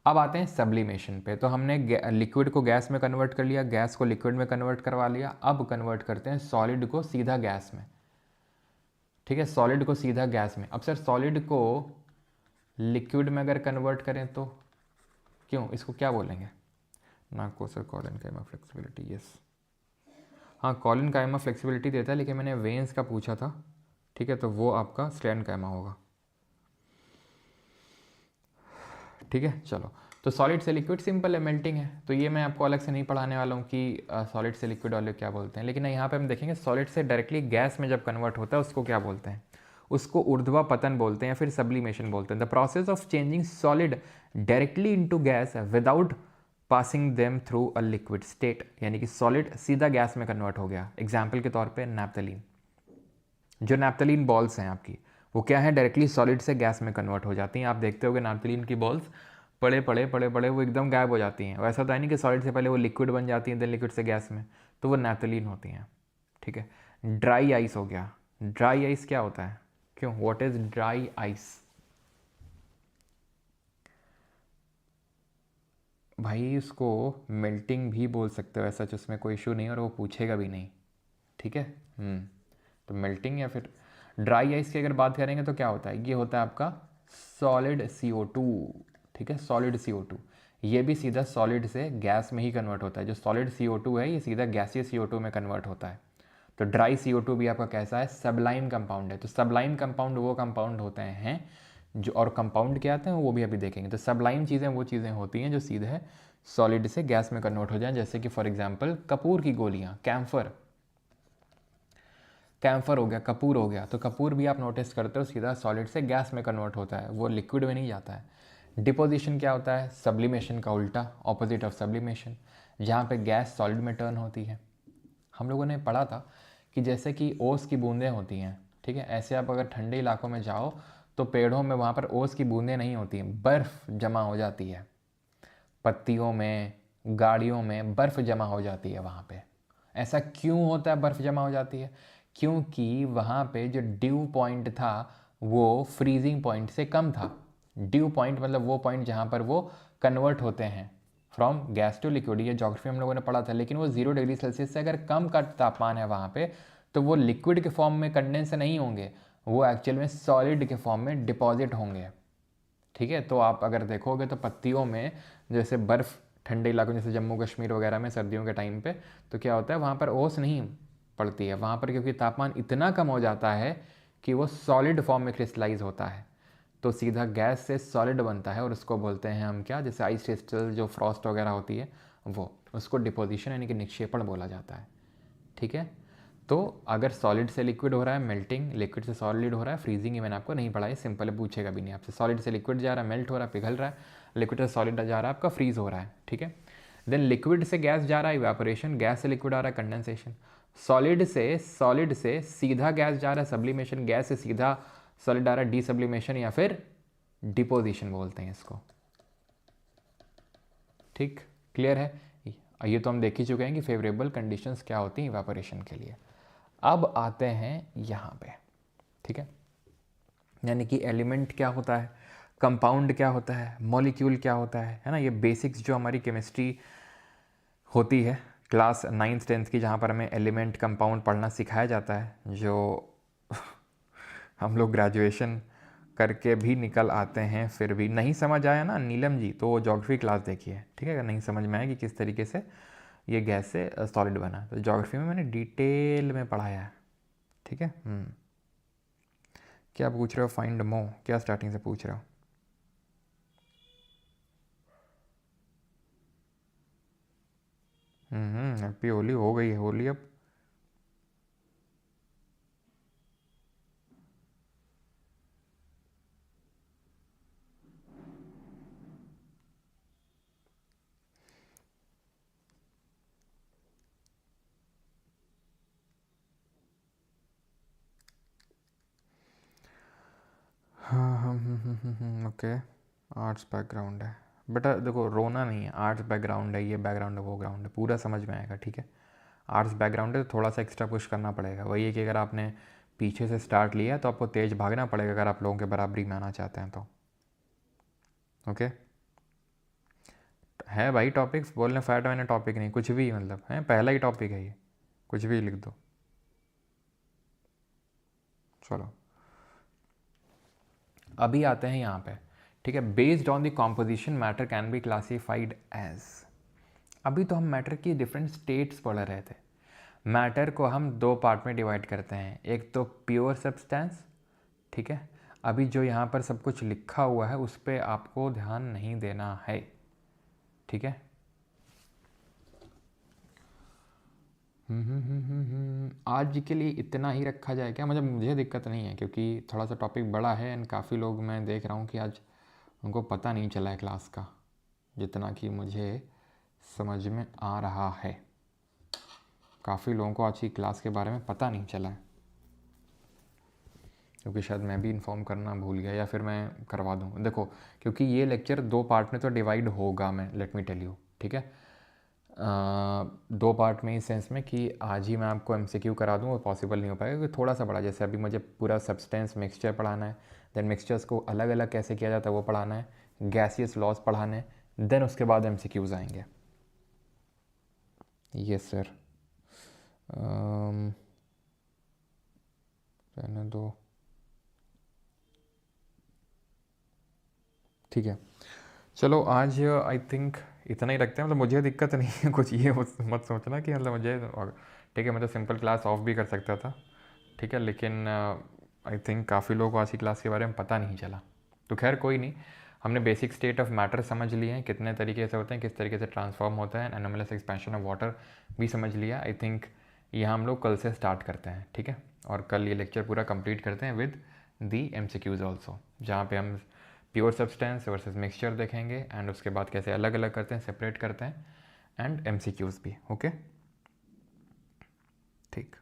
अब आते हैं सब्लिमेशन पे। तो हमने लिक्विड को गैस में कन्वर्ट कर लिया, गैस को लिक्विड में कन्वर्ट करवा लिया। अब कन्वर्ट करते हैं सॉलिड को सीधा गैस में। ठीक है, सॉलिड को सीधा गैस में। अब सर सॉलिड को लिक्विड में अगर कन्वर्ट करें तो क्यों, इसको क्या बोलेंगे? ना को सर कॉलिन काइमा फ्लेक्सिबिलिटी, यस। हाँ, कॉलिन काइमा फ्लेक्सिबिलिटी देता है, लेकिन मैंने वेन्स का पूछा था। ठीक है, तो वो आपका स्ट्रैन काइमा होगा। ठीक है, चलो। तो सॉलिड से लिक्विड सिंपल है, मेल्टिंग है। तो ये मैं आपको अलग से नहीं पढ़ाने वाला हूँ कि सॉलिड से लिक्विड वाले क्या बोलते हैं, लेकिन यहाँ पे हम देखेंगे सॉलिड से डायरेक्टली गैस में जब कन्वर्ट होता है उसको क्या बोलते हैं? उसको ऊर्ध्वा पतन बोलते हैं या फिर सब्लिमेशन बोलते हैं। The process of changing solid directly into gas without passing them through a liquid state, यानी कि सॉलिड सीधा गैस में कन्वर्ट हो गया। एग्जाम्पल के तौर पर नैप्थलीन, जो नैप्थलीन बॉल्स हैं आपकी, वो क्या है, डायरेक्टली सॉलिड से गैस में कन्वर्ट हो जाती हैं। आप देखते होगे नैप्थलीन की बॉल्स पड़े पड़े पड़े पड़े वो एकदम गायब हो जाती हैं। वैसा तो है नहीं कि सॉलिड से पहले वो लिक्विड बन जाती हैं, देन लिक्विड से गैस में, तो वो नैप्थलीन होती हैं। ठीक है, ड्राई आइस हो गया। ड्राई आइस क्या होता है, क्यों, व्हाट इज ड्राई आइस? भाई उसको मेल्टिंग भी बोल सकते हो, ऐसा उसमें कोई इशू नहीं, और वो पूछेगा भी नहीं। ठीक है, तो मेल्टिंग या फिर ड्राई आइस की अगर बात करेंगे तो क्या होता है, ये होता है आपका सॉलिड CO2। ठीक है, सॉलिड CO2, ये भी सीधा सॉलिड से गैस में ही कन्वर्ट होता है। जो सॉलिड CO2 है ये सीधा गैसीय CO2 में कन्वर्ट होता है। तो ड्राई CO2 भी आपका कैसा है, सबलाइम कंपाउंड है। तो सबलाइम कंपाउंड वो कंपाउंड होते हैं जो, और कंपाउंड क्या आते हैं वो भी अभी देखेंगे। तो सबलाइम चीज़ें वो चीज़ें होती हैं जो सीधे सॉलिड से गैस में कन्वर्ट हो जाएं, जैसे कि फॉर एग्जांपल कपूर की गोलियां, कैम्फर, कैम्फर हो गया, कपूर हो गया। तो कपूर भी आप नोटिस करते हो सीधा सॉलिड से गैस में कन्वर्ट होता है, वो लिक्विड में नहीं जाता है। डिपोजिशन क्या होता है, सब्लिमेशन का उल्टा, ऑपोजिट ऑफ सब्लिमेशन, जहाँ पे गैस सॉलिड में टर्न होती है। हम लोगों ने पढ़ा था कि जैसे कि ओस की बूंदें होती हैं, ठीक है, ऐसे आप अगर ठंडे इलाकों में जाओ तो पेड़ों में वहाँ पर ओस की बूंदें नहीं होती हैं, बर्फ़ जमा हो जाती है। पत्तियों में, गाड़ियों में बर्फ़ जमा हो जाती है वहाँ पे। ऐसा क्यों होता है, बर्फ़ जमा हो जाती है? क्योंकि वहाँ पे जो ड्यू पॉइंट था वो फ्रीजिंग पॉइंट से कम था। ड्यू पॉइंट मतलब वो पॉइंट जहाँ पर वो कन्वर्ट होते हैं फ्रॉम गैस टू लिक्विड, ये ज्योग्राफी हम लोगों ने पढ़ा था। लेकिन वो 0 डिग्री सेल्सियस से अगर कम का तापमान है वहाँ पे, तो वो लिक्विड के फॉर्म में कंडेंस नहीं होंगे, वो एक्चुअल में सॉलिड के फॉर्म में डिपॉजिट होंगे। ठीक है, तो आप अगर देखोगे तो पत्तियों में जैसे बर्फ़, ठंडे इलाकों जैसे जम्मू कश्मीर वगैरह में सर्दियों के टाइम पे, तो क्या होता है वहाँ पर ओस नहीं पड़ती है वहाँ पर, क्योंकि तापमान इतना कम हो जाता है कि वो सॉलिड फॉर्म में क्रिस्टलाइज होता है, तो सीधा गैस से सॉलिड बनता है, और उसको बोलते हैं हम क्या, जैसे आइस क्रिस्टल जो फ्रॉस्ट वगैरह होती है वो, उसको डिपोजिशन यानी कि निक्षेपण बोला जाता है। ठीक है, तो अगर सॉलिड से लिक्विड हो रहा है मेल्टिंग, लिक्विड से सॉलिड हो रहा है फ्रीजिंग, ये मैंने आपको नहीं पढ़ा है, सिंपल है, पूछेगा भी नहीं आपसे। सॉलिड से लिक्विड जा रहा है, मेल्ट हो रहा है, पिघल रहा है, लिक्विड से सॉलिड जा रहा है, आपका फ्रीज हो रहा है। ठीक है, देन लिक्विड से गैस जा रहा है, इवेपोरेशन, गैस से लिक्विड आ रहा है, कंडेंसेशन। सॉलिड से सीधा गैस जा रहा है, सब्लिमेशन, गैस से सीधा सॉलिड आ रहा है, डीसब्लिमेशन या फिर डिपोजिशन बोलते हैं इसको। ठीक, क्लियर है? ये तो हम देख ही चुके हैं कि फेवरेबल कंडीशंस क्या होती हैं इवेपोरेशन के लिए। अब आते हैं यहाँ पे, ठीक है, यानी कि एलिमेंट क्या होता है, कंपाउंड क्या होता है, मॉलिक्यूल क्या होता है ना। ये बेसिक्स जो हमारी केमिस्ट्री होती है क्लास 9th 10th की, जहाँ पर हमें एलिमेंट कंपाउंड पढ़ना सिखाया जाता है, जो हम लोग ग्रेजुएशन करके भी निकल आते हैं, फिर भी नहीं समझ आया ना नीलम जी, तो ज्योग्राफी क्लास देखिए। ठीक है, अगर नहीं समझ में आया कि किस तरीके से ये गैस से सॉलिड बना, तो ज्योग्राफी में मैंने डिटेल में पढ़ाया है। ठीक है, क्या पूछ रहे हो, फाइंड मो, क्या स्टार्टिंग से पूछ रहे हो? हैप्पी होली, हो गई है होली अब। हाँ हाँ, ओके, आर्ट्स बैकग्राउंड है बेटा, देखो रोना नहीं है, आर्ट्स बैकग्राउंड है, ये बैकग्राउंड है, वो ग्राउंड है, पूरा समझ में आएगा, ठीक है। आर्ट्स बैकग्राउंड है तो थोड़ा सा एक्स्ट्रा पुश करना पड़ेगा, वही है कि अगर आपने पीछे से स्टार्ट लिया तो आपको तेज़ भागना पड़ेगा अगर आप लोगों के बराबरी में आना चाहते हैं तो। ओके, है भाई टॉपिक्स, बोलने फैट मैंने टॉपिक नहीं, कुछ भी मतलब है, पहला ही टॉपिक है ये, कुछ भी लिख दो। चलो अभी आते हैं यहाँ पे, ठीक है। Based on the composition matter can be classified as, अभी तो हम मैटर की डिफरेंट स्टेट्स पढ़ रहे थे। मैटर को हम दो पार्ट में डिवाइड करते हैं, एक तो प्योर सब्सटेंस, ठीक है। अभी जो यहाँ पर सब कुछ लिखा हुआ है उस पर आपको ध्यान नहीं देना है, ठीक है। आज के लिए इतना ही रखा जाए क्या, मतलब मुझे दिक्कत नहीं है क्योंकि थोड़ा सा टॉपिक बड़ा है एंड काफ़ी लोग मैं देख रहा हूँ कि आज उनको पता नहीं चला है क्लास का, जितना कि मुझे समझ में आ रहा है। काफ़ी लोगों को आज की क्लास के बारे में पता नहीं चला है, क्योंकि शायद मैं भी इन्फॉर्म करना भूल गया या फिर मैं करवा दूँ। देखो क्योंकि ये लेक्चर दो पार्ट में तो डिवाइड होगा, मैं लेट मी टेल यू, ठीक है। दो पार्ट में इस सेंस में कि आज ही मैं आपको एमसीक्यू करा दूँ वो पॉसिबल नहीं हो पाएगा क्योंकि थोड़ा सा बड़ा, जैसे अभी मुझे पूरा सब्सटेंस मिक्सचर पढ़ाना है, देन मिक्सचर्स को अलग अलग कैसे किया जाता है वो पढ़ाना है, गैसियस लॉस पढ़ाने हैं, देन उसके बाद एमसीक्यूज आएंगे। यस सर, रहने दो, ठीक है। चलो आज आई थिंक इतना ही रखते हैं, मतलब मुझे दिक्कत नहीं है कुछ, ये मत सोचना कि मतलब मुझे, ठीक है मैं तो सिंपल क्लास ऑफ भी कर सकता था, ठीक है, लेकिन आई थिंक काफ़ी लोगों को आज की क्लास के बारे में पता नहीं चला, तो खैर कोई नहीं। हमने बेसिक स्टेट ऑफ मैटर समझ लिए हैं, कितने तरीके से होते हैं, किस तरीके से ट्रांसफॉर्म होता है, एनोमलस एक्सपेंशन ऑफ वाटर भी समझ लिया। आई थिंक यह हम लोग कल से स्टार्ट करते हैं, ठीक है, और कल ये लेक्चर पूरा कंप्लीट करते हैं विद दी MCQs ऑल्सो, जहाँ पे हम प्योर सब्सटेंस वर्सेस मिक्सचर देखेंगे एंड उसके बाद कैसे अलग अलग करते हैं, सेपरेट करते हैं, एंड MCQs भी। ओके ठीक।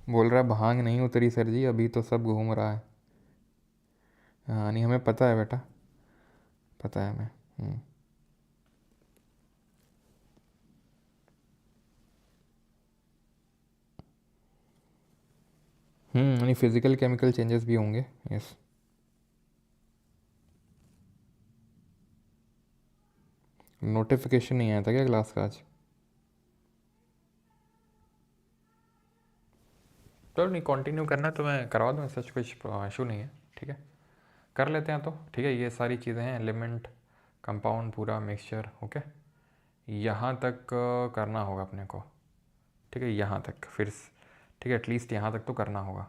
बोल रहा है भांग नहीं उतरी सर जी, अभी तो सब घूम रहा है। हाँ नहीं हमें पता है बेटा, पता है हमें। यानी फिजिकल केमिकल चेंजेस भी होंगे, यस। नोटिफिकेशन नहीं आया था क्या क्लास का आज? तो नहीं कंटिन्यू करना तो मैं करवा दूँ, सच कुछ इशू नहीं है, ठीक है, कर लेते हैं तो, ठीक है। ये सारी चीज़ें हैं, एलिमेंट, कंपाउंड, पूरा मिक्सचर, ओके, यहाँ तक करना होगा अपने को, ठीक है, यहाँ तक फिर, ठीक है, एटलीस्ट यहाँ तक तो करना होगा।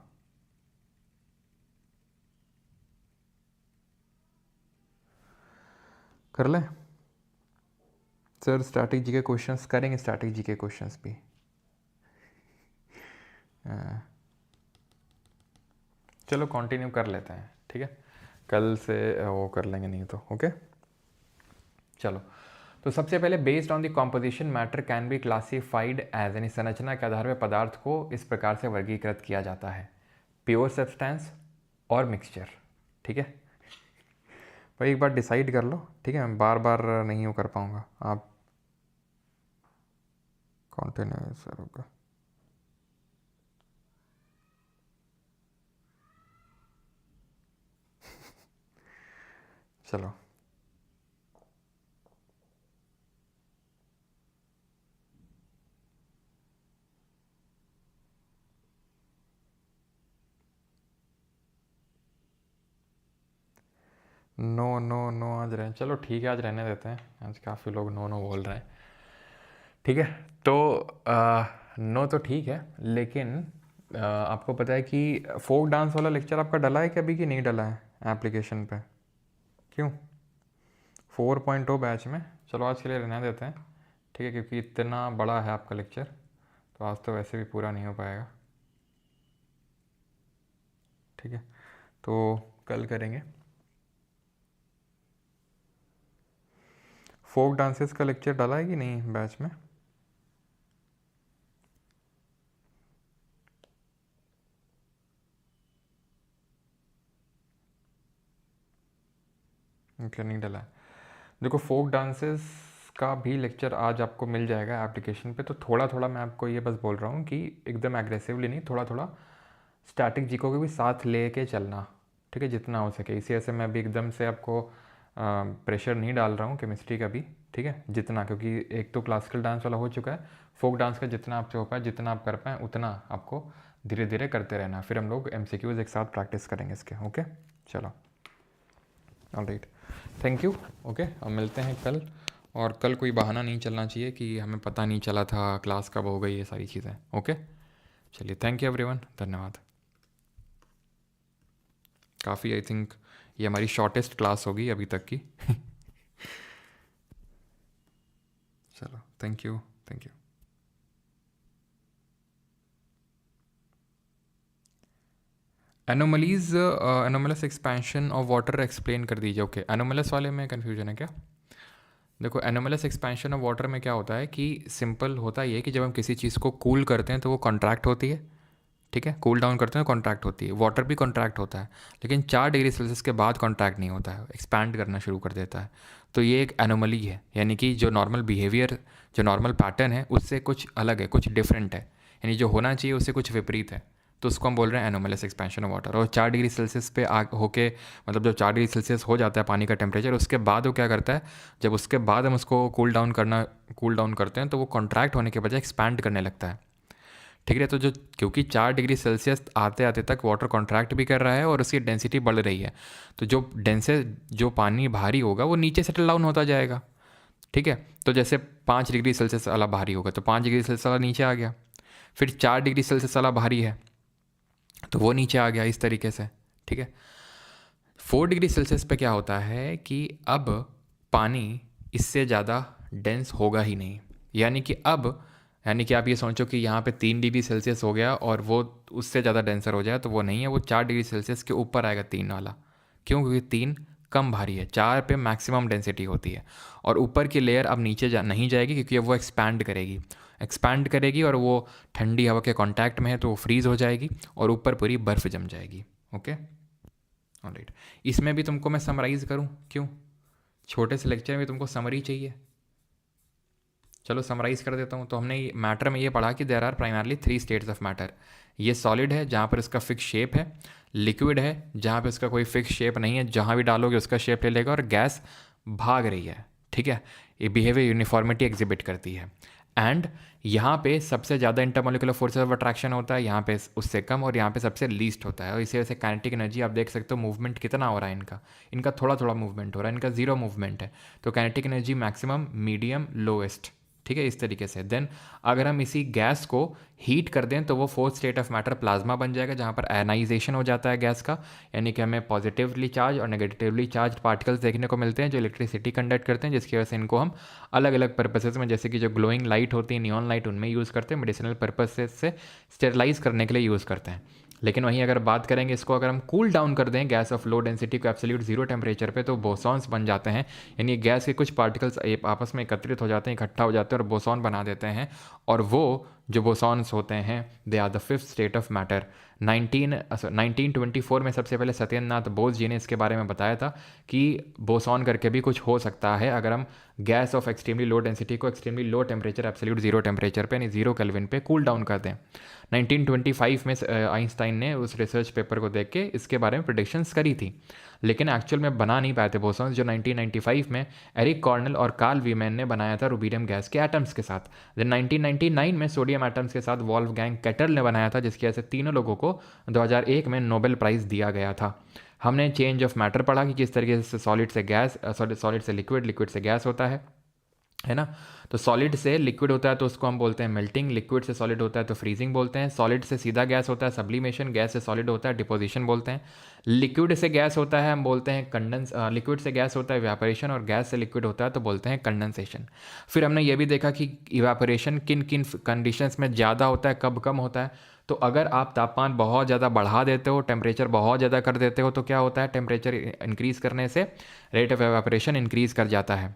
कर लें सर, स्टैटिक जी के क्वेश्चंस करेंगे, स्टैटिक जी के क्वेश्चंस भी। चलो कंटिन्यू कर लेते हैं, ठीक है, कल से वो कर लेंगे नहीं तो, ओके। चलो तो सबसे पहले based on the composition matter can be classified as, यानी संरचना के आधार पर पदार्थ को इस प्रकार से वर्गीकृत किया जाता है, प्योर सब्सटेंस और मिक्सचर, ठीक है। भाई एक बार डिसाइड कर लो, ठीक है, मैं बार बार नहीं वो कर पाऊँगा, आप कंटिन्यू सर होगा। चलो नो नो नो आज रहे, चलो ठीक है आज रहने देते हैं, आज काफ़ी लोग नो नो बोल रहे हैं, ठीक है। तो नो तो ठीक है, लेकिन आपको पता है कि फोक डांस वाला लेक्चर आपका डला है कि अभी कि नहीं डला है एप्लीकेशन पे? क्यों? 4.0 बैच में, चलो आज के लिए रहने देते हैं, ठीक है, क्योंकि इतना बड़ा है आपका लेक्चर तो आज तो वैसे भी पूरा नहीं हो पाएगा, ठीक है, तो कल करेंगे। फोक डांसेस का लेक्चर डाला है कि नहीं बैच में? ओके, नहीं डला है। देखो, फोक डांसेस का भी लेक्चर आज आपको मिल जाएगा एप्लीकेशन पे, तो थोड़ा थोड़ा मैं आपको ये बस बोल रहा हूँ कि एकदम एग्रेसिवली नहीं, थोड़ा थोड़ा स्टैटिक जीको को भी साथ लेके चलना, ठीक है, जितना हो सके। इसी वजह से मैं अभी एकदम से आपको प्रेशर नहीं डाल रहा हूँ केमिस्ट्री का भी, ठीक है, जितना, क्योंकि एक तो क्लासिकल डांस वाला हो चुका है, फोक डांस का जितना आपसे हो पाए, जितना आप कर पाएँ उतना आपको धीरे धीरे करते रहना। फिर हम लोग MCQs एक साथ प्रैक्टिस करेंगे इसके। ओके, चलो, ऑलराइट, थैंक यू। ओके, अब मिलते हैं कल, और कल कोई बहाना नहीं चलना चाहिए कि हमें पता नहीं चला था, क्लास कब हो गई, ये सारी चीज़ें। ओके, चलिए, थैंक यू एवरीवन, धन्यवाद। काफ़ी, आई थिंक ये हमारी शॉर्टेस्ट क्लास होगी अभी तक की। चलो, thank you, thank you. Anomalies, anomalous expansion of water explain कर दीजिए। ओके, एनोमलस वाले में कन्फ्यूजन है क्या? देखो, एनोमलस एक्सपेंशन ऑफ वाटर में क्या होता है कि सिंपल होता ही है कि जब हम किसी चीज़ को कूल करते हैं तो वो कॉन्ट्रैक्ट होती है, ठीक है, कूल डाउन करते हैं तो कॉन्ट्रैक्ट होती है। वाटर भी कॉन्ट्रैक्ट होता है, लेकिन 4 डिग्री सेल्सियस के बाद कॉन्ट्रैक्ट नहीं होता है, एक्सपैंड करना शुरू कर देता है। तो ये एक एनोमली है, यानी कि जो नॉर्मल बिहेवियर, जो नॉर्मल पैटर्न है उससे कुछ अलग है, कुछ डिफरेंट है, यानी जो होना चाहिए उससे कुछ विपरीत है। तो उसको हम बोल रहे हैं एनोमलस एक्सपेंशन ऑफ वाटर। और 4 डिग्री सेल्सियस पे होके, मतलब जब 4 डिग्री सेल्सियस हो जाता है पानी का टेम्परेचर, उसके बाद वो क्या करता है, जब उसके बाद हम उसको कूल डाउन करते हैं तो वो कॉन्ट्रैक्ट होने के बजाय एक्सपैंड करने लगता है, ठीक है। तो जो, क्योंकि 4 डिग्री सेल्सियस आते आते तक वाटर कॉन्ट्रैक्ट भी कर रहा है और उसकी डेंसिटी बढ़ रही है, तो जो पानी भारी होगा वो नीचे सेटल डाउन होता जाएगा, ठीक है। तो जैसे 5 डिग्री सेल्सियस वाला भारी होगा तो 5 डिग्री सेल्सियस वाला नीचे आ गया, फिर 4 डिग्री सेल्सियस वाला भारी है तो वो नीचे आ गया, इस तरीके से, ठीक है। 4 डिग्री सेल्सियस पे क्या होता है कि अब पानी इससे ज़्यादा डेंस होगा ही नहीं, यानी कि आप ये सोचो कि यहाँ पे 3 डिग्री सेल्सियस हो गया और वो उससे ज़्यादा डेंसर हो जाए, तो वो नहीं है, वो 4 डिग्री सेल्सियस के ऊपर आएगा 3 वाला। क्यों? क्योंकि 3 कम भारी है, 4 पे मैक्सिमम डेंसिटी होती है, और ऊपर की लेयर अब नीचे नहीं जाएगी क्योंकि अब वो एक्सपैंड करेगी और वो ठंडी हवा के कांटेक्ट में है तो वो फ्रीज़ हो जाएगी और ऊपर पूरी बर्फ़ जम जाएगी। Okay, alright. इसमें भी तुमको मैं समराइज़ करूँ? क्यों, छोटे से लेक्चर में तुमको समरी चाहिए। चलो समराइज़ कर देता हूँ। तो हमने मैटर में ये पढ़ा कि there are primarily 3 states of matter. ये सॉलिड है जहाँ पर इसका फिक्स शेप है, लिक्विड है जहाँ पर इसका कोई फिक्स शेप नहीं है, जहाँ भी डालोगे उसका शेप ले लेगा, और गैस भाग रही है, ठीक है। ये बिहेवियर यूनिफॉर्मिटी एग्जिबिट करती है। एंड यहाँ पे सबसे ज़्यादा इंटरमोलिकुलर फोर्सेस ऑफ अट्रैक्शन होता है, यहाँ पे उससे कम, और यहाँ पे सबसे लीस्ट होता है। और इसी वजह से काइनेटिक एनर्जी आप देख सकते हो, मूवमेंट कितना हो रहा है इनका थोड़ा थोड़ा मूवमेंट हो रहा है, इनका जीरो मूवमेंट है। तो kinetic energy maximum, medium, lowest, ठीक है, इस तरीके से। देन अगर हम इसी गैस को हीट कर दें तो वो 4th state of matter plasma बन जाएगा, जहाँ पर आयनाइजेशन हो जाता है गैस का, यानी कि हमें पॉजिटिवली चार्ज और नेगेटिवली चार्ज पार्टिकल्स देखने को मिलते हैं जो इलेक्ट्रिसिटी कंडक्ट करते हैं, जिसकी वजह से इनको हम अलग अलग पर्पसेस में, जैसे कि जो ग्लोइंग लाइट होती है, नियॉन लाइट, उनमें यूज़ करते हैं, मेडिसिनल पर्पसेस से स्टेरलाइज करने के लिए यूज़ करते हैं। लेकिन वहीं अगर बात करेंगे इसको, अगर हम कूल डाउन कर दें गैस ऑफ लो डेंसिटी को एब्सोल्यूट जीरो टेम्परेचर पे, तो बोसॉन्स बन जाते हैं, यानी गैस के कुछ पार्टिकल्स आपस में एकत्रित हो जाते हैं, इकट्ठा हो जाते हैं और बोसॉन बना देते हैं। और वो जो बोसॉन्स होते हैं, they are the 5th state of matter. 1924 में सबसे पहले सत्येंद्रनाथ बोस जी ने इसके बारे में बताया था कि बोसॉन करके भी कुछ हो सकता है अगर हम gas of extremely low density को extremely low temperature, absolute zero temperature पे, यानी 0 केल्विन पे कूल डाउन कर दें। 1925 में आइंस्टाइन ने उस रिसर्च पेपर को देख के इसके बारे में प्रेडिक्शंस करी थी, लेकिन एक्चुअल में बना नहीं पाए थे बोसॉन्स, जो 1995 में एरिक कॉर्नेल और कार्ल वीमैन ने बनाया था रुबीडियम गैस के एटम्स के साथ। देन 1999 में सोडियम एटम्स के साथ वॉल्फगैंग केटल ने बनाया था, जिसकी वजह से तीनों लोगों को 2001 में नोबेल प्राइज़ दिया गया था। हमने चेंज ऑफ मैटर पढ़ा कि किस तरीके से सॉलिड से लिक्विड, लिक्विड से गैस होता है ना। तो सॉलिड से लिक्विड होता है तो उसको हम बोलते हैं मेल्टिंग, लिक्विड से सॉलिड होता है तो फ्रीजिंग बोलते हैं, सॉलिड से सीधा गैस होता है सब्लिमेशन, गैस से सॉलिड होता है डिपोजिशन बोलते हैं, लिक्विड से गैस होता है हम बोलते हैं कंडेंस, लिक्विड से गैस होता है इवेपोरेशन, और गैस से लिक्विड होता है तो बोलते हैं कंडेंसेशन। फिर हमने ये भी देखा कि इवेपोरेशन किन किन कंडीशंस में ज़्यादा होता है, कब कम होता है। तो अगर आप तापमान बहुत ज़्यादा बढ़ा देते हो, टेम्परेचर बहुत ज़्यादा कर देते हो, तो क्या होता है, टेम्परेचर इंक्रीज़ करने से रेट ऑफ एवेपोरेशन इंक्रीज़ कर जाता है,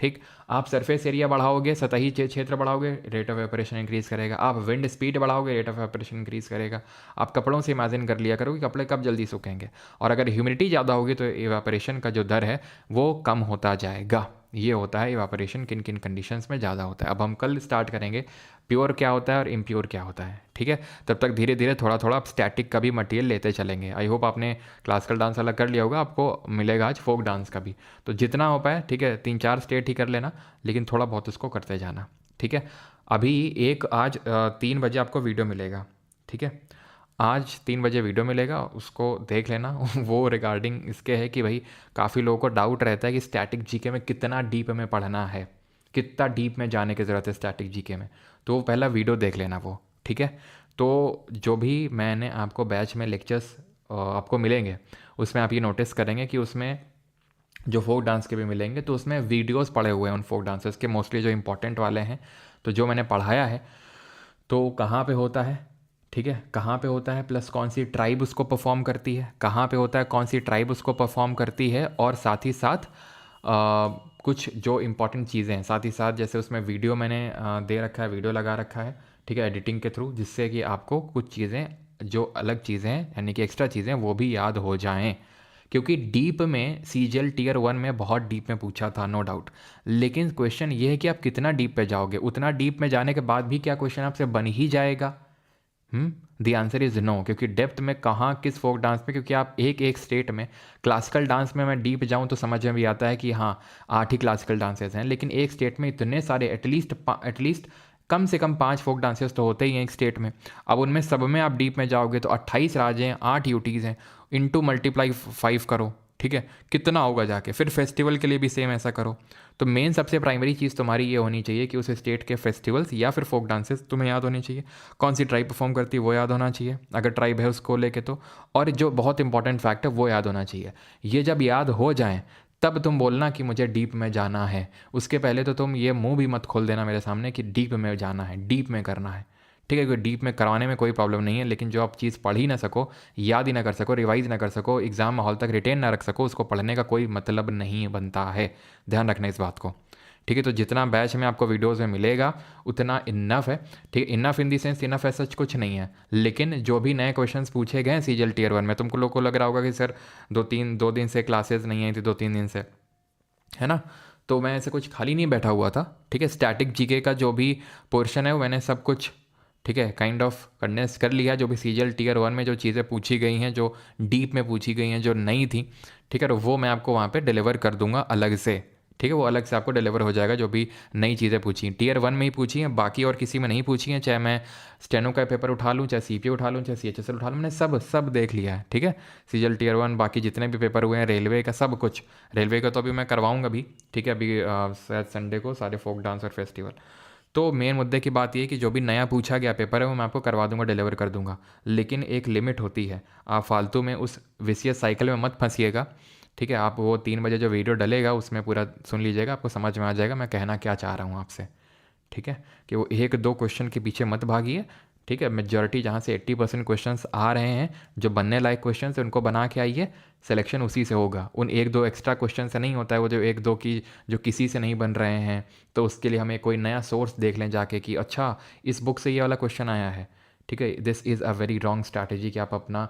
ठीक। आप सरफेस एरिया बढ़ाओगे, सतही क्षेत्र बढ़ाओगे, रेट ऑफ एवापोरेशन इंक्रीज करेगा। आप विंड स्पीड बढ़ाओगे, रेट ऑफ एवापोरेशन इंक्रीज करेगा। आप कपड़ों से इमेजिन कर लिया करो कि कपड़े कब जल्दी सूखेंगे, और अगर ह्यूमिडिटी ज़्यादा होगी तो एवापोरेशन का जो दर है वो कम होता जाएगा। ये होता है इवापोरेशन किन किन कंडीशंस में ज़्यादा होता है। अब हम कल स्टार्ट करेंगे प्योर क्या होता है और इम्प्योर क्या होता है, ठीक है। तब तक धीरे धीरे थोड़ा थोड़ा आप स्टैटिक का भी मटेरियल लेते चलेंगे। आई होप आपने क्लासिकल डांस अलग कर लिया होगा, आपको मिलेगा आज फोक डांस का भी। तो जितना हो पाए, ठीक है, 3-4 स्टेट ही कर लेना, लेकिन थोड़ा बहुत इसको करते जाना, ठीक है। अभी एक आज 3 बजे आपको वीडियो मिलेगा, ठीक है। आज 3 बजे वीडियो मिलेगा, उसको देख लेना। वो रिगार्डिंग इसके है कि भाई काफ़ी लोगों को डाउट रहता है कि स्टैटिक जीके में कितना डीप में पढ़ना है, कितना डीप में जाने की ज़रूरत है स्टैटिक जीके में। तो वो पहला वीडियो देख लेना वो, ठीक है। तो जो भी मैंने आपको बैच में लेक्चर्स आपको मिलेंगे, उसमें आप ये नोटिस करेंगे कि उसमें जो फोक डांस के भी मिलेंगे तो उसमें वीडियोस पड़े हुए हैं उन फोक डांसर्स के, मोस्टली जो इंपॉर्टेंट वाले हैं। तो जो मैंने पढ़ाया है तो कहाँ पे होता है, ठीक है, कहाँ पे होता है, प्लस कौन सी ट्राइब उसको परफॉर्म करती है, कहाँ पे होता है, कौन सी ट्राइब उसको परफॉर्म करती है, और साथ ही साथ कुछ जो इंपॉर्टेंट चीज़ें हैं साथ ही साथ, जैसे उसमें वीडियो मैंने दे रखा है, वीडियो लगा रखा है, ठीक है, एडिटिंग के थ्रू, जिससे कि आपको कुछ चीज़ें जो अलग चीज़ें हैं यानी कि एक्स्ट्रा चीज़ें वो भी याद हो जाएं। क्योंकि डीप में सीजीएल टीयर 1 में बहुत डीप में पूछा था, नो डाउट, लेकिन क्वेश्चन ये है कि आप कितना डीप पे जाओगे। उतना डीप में जाने के बाद भी क्या क्वेश्चन आपसे बन ही जाएगा? The answer is no. क्योंकि डेप्थ में कहाँ किस फोक डांस में, क्योंकि आप एक एक स्टेट में, क्लासिकल डांस में मैं डीप जाऊँ तो समझ में भी आता है कि हाँ 8 ही क्लासिकल डांसेस हैं, लेकिन एक स्टेट में इतने सारे एटलीस्ट कम से कम 5 फोक डांसेस तो होते ही हैं एक स्टेट में। अब उनमें सब में आप डीप में जाओगे तो 28 राज्य हैं, 8 यूटीज़ हैं, इंटू मल्टीप्लाई 5 करो, ठीक है, कितना होगा जाके। फिर फेस्टिवल के लिए भी सेम ऐसा करो। तो मेन सबसे प्राइमरी चीज़ तुम्हारी ये होनी चाहिए कि उस स्टेट के फेस्टिवल्स या फिर फोक डांसेस तुम्हें याद होनी चाहिए। कौन सी ट्राइब परफॉर्म करती है वो याद होना चाहिए, अगर ट्राइब है उसको लेके तो, और जो बहुत इंपॉर्टेंट फैक्ट है वो याद होना चाहिए। ये जब याद हो जाए तब तुम बोलना कि मुझे डीप में जाना है। उसके पहले तो तुम ये मुंह भी मत खोल देना मेरे सामने कि डीप में जाना है, डीप में करना है, ठीक है। क्योंकि डीप में करवाने में कोई प्रॉब्लम नहीं है, लेकिन जो आप चीज़ पढ़ ही ना सको, याद ही ना कर सको, रिवाइज ना कर सको, एग्जाम माहौल तक रिटेन ना रख सको, उसको पढ़ने का कोई मतलब नहीं बनता है। ध्यान रखना इस बात को, ठीक है। तो जितना बैच में आपको वीडियोस में मिलेगा उतना इनफ है, ठीक है। Enough in the sense, enough है सच कुछ नहीं है, लेकिन जो भी नए क्वेश्चंस पूछे गए हैं सीजीएल टीयर 1 में, तुमको लोग को लग रहा होगा कि सर 2 दिन से क्लासेस नहीं आई थी, 2-3 दिन से, है ना। तो मैं ऐसे कुछ खाली नहीं बैठा हुआ था, ठीक है। स्टैटिक जीके का जो भी पोर्शन है वो मैंने सब कुछ, ठीक है, काइंड ऑफ कंडेंस कर लिया। जो भी सीजीएल टीयर 1 में जो चीज़ें पूछी गई हैं, जो डीप में पूछी गई हैं, जो नई थी, ठीक है, तो वो मैं आपको वहाँ पे डिलीवर कर दूंगा अलग से, ठीक है। वो अलग से आपको डिलीवर हो जाएगा जो भी नई चीज़ें पूछी हैं, टीयर 1 में ही पूछी हैं, बाकी और किसी में नहीं पूछी हैं। चाहे मैं स्टेनो का पेपर उठा लूँ, चाहे सीपीओ उठा लूँ, चाहे सीएचएसएल उठा लूँ, मैंने सब देख लिया है, ठीक है। सीजीएल टीयर 1 बाकी जितने भी पेपर हुए हैं, रेलवे का सब कुछ, रेलवे का तो अभी मैं करवाऊँगा भी, ठीक है। अभी शायद संडे को सारे फोक डांस और फेस्टिवल। तो मेन मुद्दे की बात ये है कि जो भी नया पूछा गया पेपर है वो मैं आपको करवा दूंगा, डिलीवर कर दूंगा, लेकिन एक लिमिट होती है। आप फालतू में उस विशियस साइकिल में मत फंसिएगा, ठीक है। आप वो 3 बजे जो वीडियो डलेगा उसमें पूरा सुन लीजिएगा, आपको समझ में आ जाएगा मैं कहना क्या चाह रहा हूँ आपसे, ठीक है। कि वो 1-2 क्वेश्चन के पीछे मत भागिए, ठीक है। मेजॉरिटी जहाँ से 80% क्वेश्चंस आ रहे हैं, जो बनने लायक क्वेश्चंस हैं उनको बना के आइए, सिलेक्शन उसी से होगा। उन 1-2 एक्स्ट्रा क्वेश्चन से नहीं होता है, वो जो 1-2 की जो किसी से नहीं बन रहे हैं, तो उसके लिए हमें कोई नया सोर्स देख लें जाके कि अच्छा इस बुक से ये वाला क्वेश्चन आया है, ठीक है। This is a very wrong strategy कि आप अपना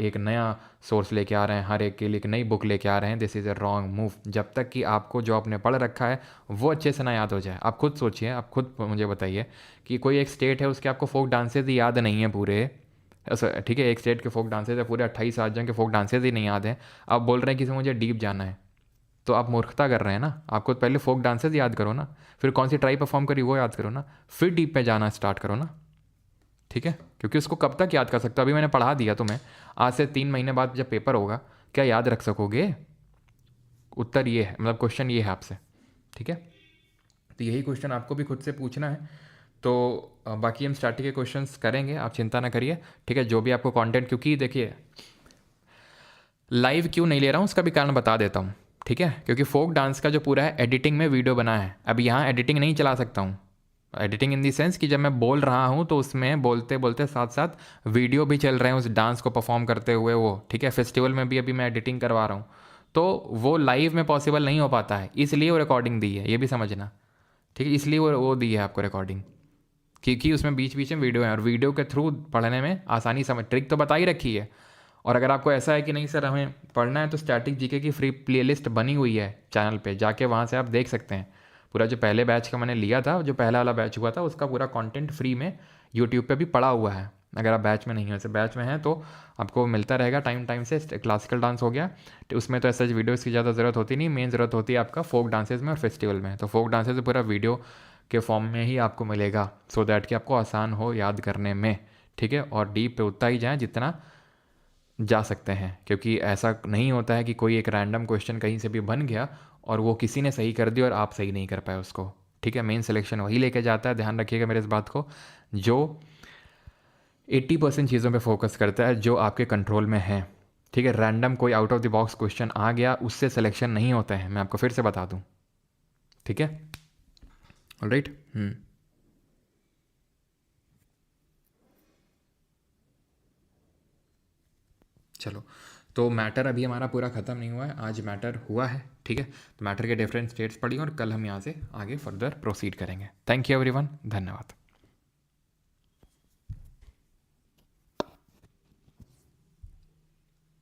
एक नया सोर्स लेके आ रहे हैं, हर एक के लिए एक नई बुक लेके आ रहे हैं। This is a wrong move. जब तक कि आपको जो आपने पढ़ रखा है वो अच्छे से ना याद हो जाए। आप खुद सोचिए, आप खुद मुझे बताइए कि कोई एक स्टेट है उसके आपको फोक डांसेज ही याद नहीं है पूरे, ठीक है। एक स्टेट के फोक डांसेज है पूरे 28 राज्यों के फोक डांसेज ही नहीं याद हैं, आप बोल रहे हैं कि मुझे डीप जाना है, तो आप मूर्खता कर रहे हैं ना। आपको पहले फोक डांसेज याद करो ना, फिर कौन सी ट्राई परफॉर्म करी वो याद करो ना, फिर डीप में जाना स्टार्ट करो ना, ठीक है। क्योंकि उसको कब तक याद कर सकते हो, अभी मैंने पढ़ा दिया तुम्हें, आज से 3 महीने बाद जब पेपर होगा क्या याद रख सकोगे? उत्तर ये है, मतलब क्वेश्चन ये है आपसे, ठीक है। तो यही क्वेश्चन आपको भी खुद से पूछना है। तो बाकी हम स्टार्टिंग के क्वेश्चंस करेंगे, आप चिंता ना करिए, ठीक है। जो भी आपको कंटेंट, क्योंकि देखिए लाइव क्यों नहीं ले रहा हूँ उसका भी कारण बता देता हूँ, ठीक है। क्योंकि फोक डांस का जो पूरा है एडिटिंग में वीडियो बना है, अब यहाँ एडिटिंग नहीं चला सकता हूँ। एडिटिंग इन दी सेंस कि जब मैं बोल रहा हूँ तो उसमें बोलते बोलते साथ साथ वीडियो भी चल रहे हैं उस डांस को परफॉर्म करते हुए वो, ठीक है। फेस्टिवल में भी अभी मैं एडिटिंग करवा रहा हूँ, तो वो लाइव में पॉसिबल नहीं हो पाता है, इसलिए वो रिकॉर्डिंग दी है, ये भी समझना, ठीक है। इसलिए वो दी है आपको रिकॉर्डिंग, क्योंकि उसमें बीच बीच में वीडियो है और वीडियो के थ्रू पढ़ने में आसानी, समझ, ट्रिक तो बता ही रखी है। और अगर आपको ऐसा है कि नहीं सर हमें पढ़ना है, तो स्टैटिक जीके की फ्री प्लेलिस्ट बनी हुई है चैनल पे, जाके वहाँ से आप देख सकते हैं। पूरा जो पहले बैच का मैंने लिया था, जो पहला वाला बैच हुआ था, उसका पूरा कंटेंट फ्री में यूट्यूब पे भी पड़ा हुआ है। अगर आप बैच में नहीं हो, वैसे बैच में हैं तो आपको मिलता रहेगा टाइम टाइम से। क्लासिकल डांस हो गया, तो उसमें तो ऐसा वीडियोज़ की ज़्यादा ज़रूरत होती नहीं, मेन ज़रूरत होती है आपका फोक डांसेज में और फेस्टिवल में। तो फोक डांसेज पूरा वीडियो के फॉर्म में ही आपको मिलेगा, सो दैट कि आपको आसान हो याद करने में, ठीक है। और डीप पे उतना ही जाएँ जितना जा सकते हैं, क्योंकि ऐसा नहीं होता है कि कोई एक रैंडम क्वेश्चन कहीं से भी बन गया और वो किसी ने सही कर दिया और आप सही नहीं कर पाए उसको, ठीक है। मेन सिलेक्शन वही लेके जाता है, ध्यान रखिएगा मेरे इस बात को, जो 80% चीज़ों पे फोकस करता है जो आपके कंट्रोल में है, ठीक है। रैंडम कोई out of the box question आ गया, उससे सिलेक्शन नहीं होता है, मैं आपको फिर से बता दूं, ठीक है। ऑलराइट। चलो, तो मैटर अभी हमारा पूरा ख़त्म नहीं हुआ है, आज मैटर हुआ है, ठीक है। तो मैटर के डिफरेंट स्टेट्स पढ़ी और कल हम यहाँ से आगे फर्दर प्रोसीड करेंगे। थैंक यू एवरीवन, धन्यवाद।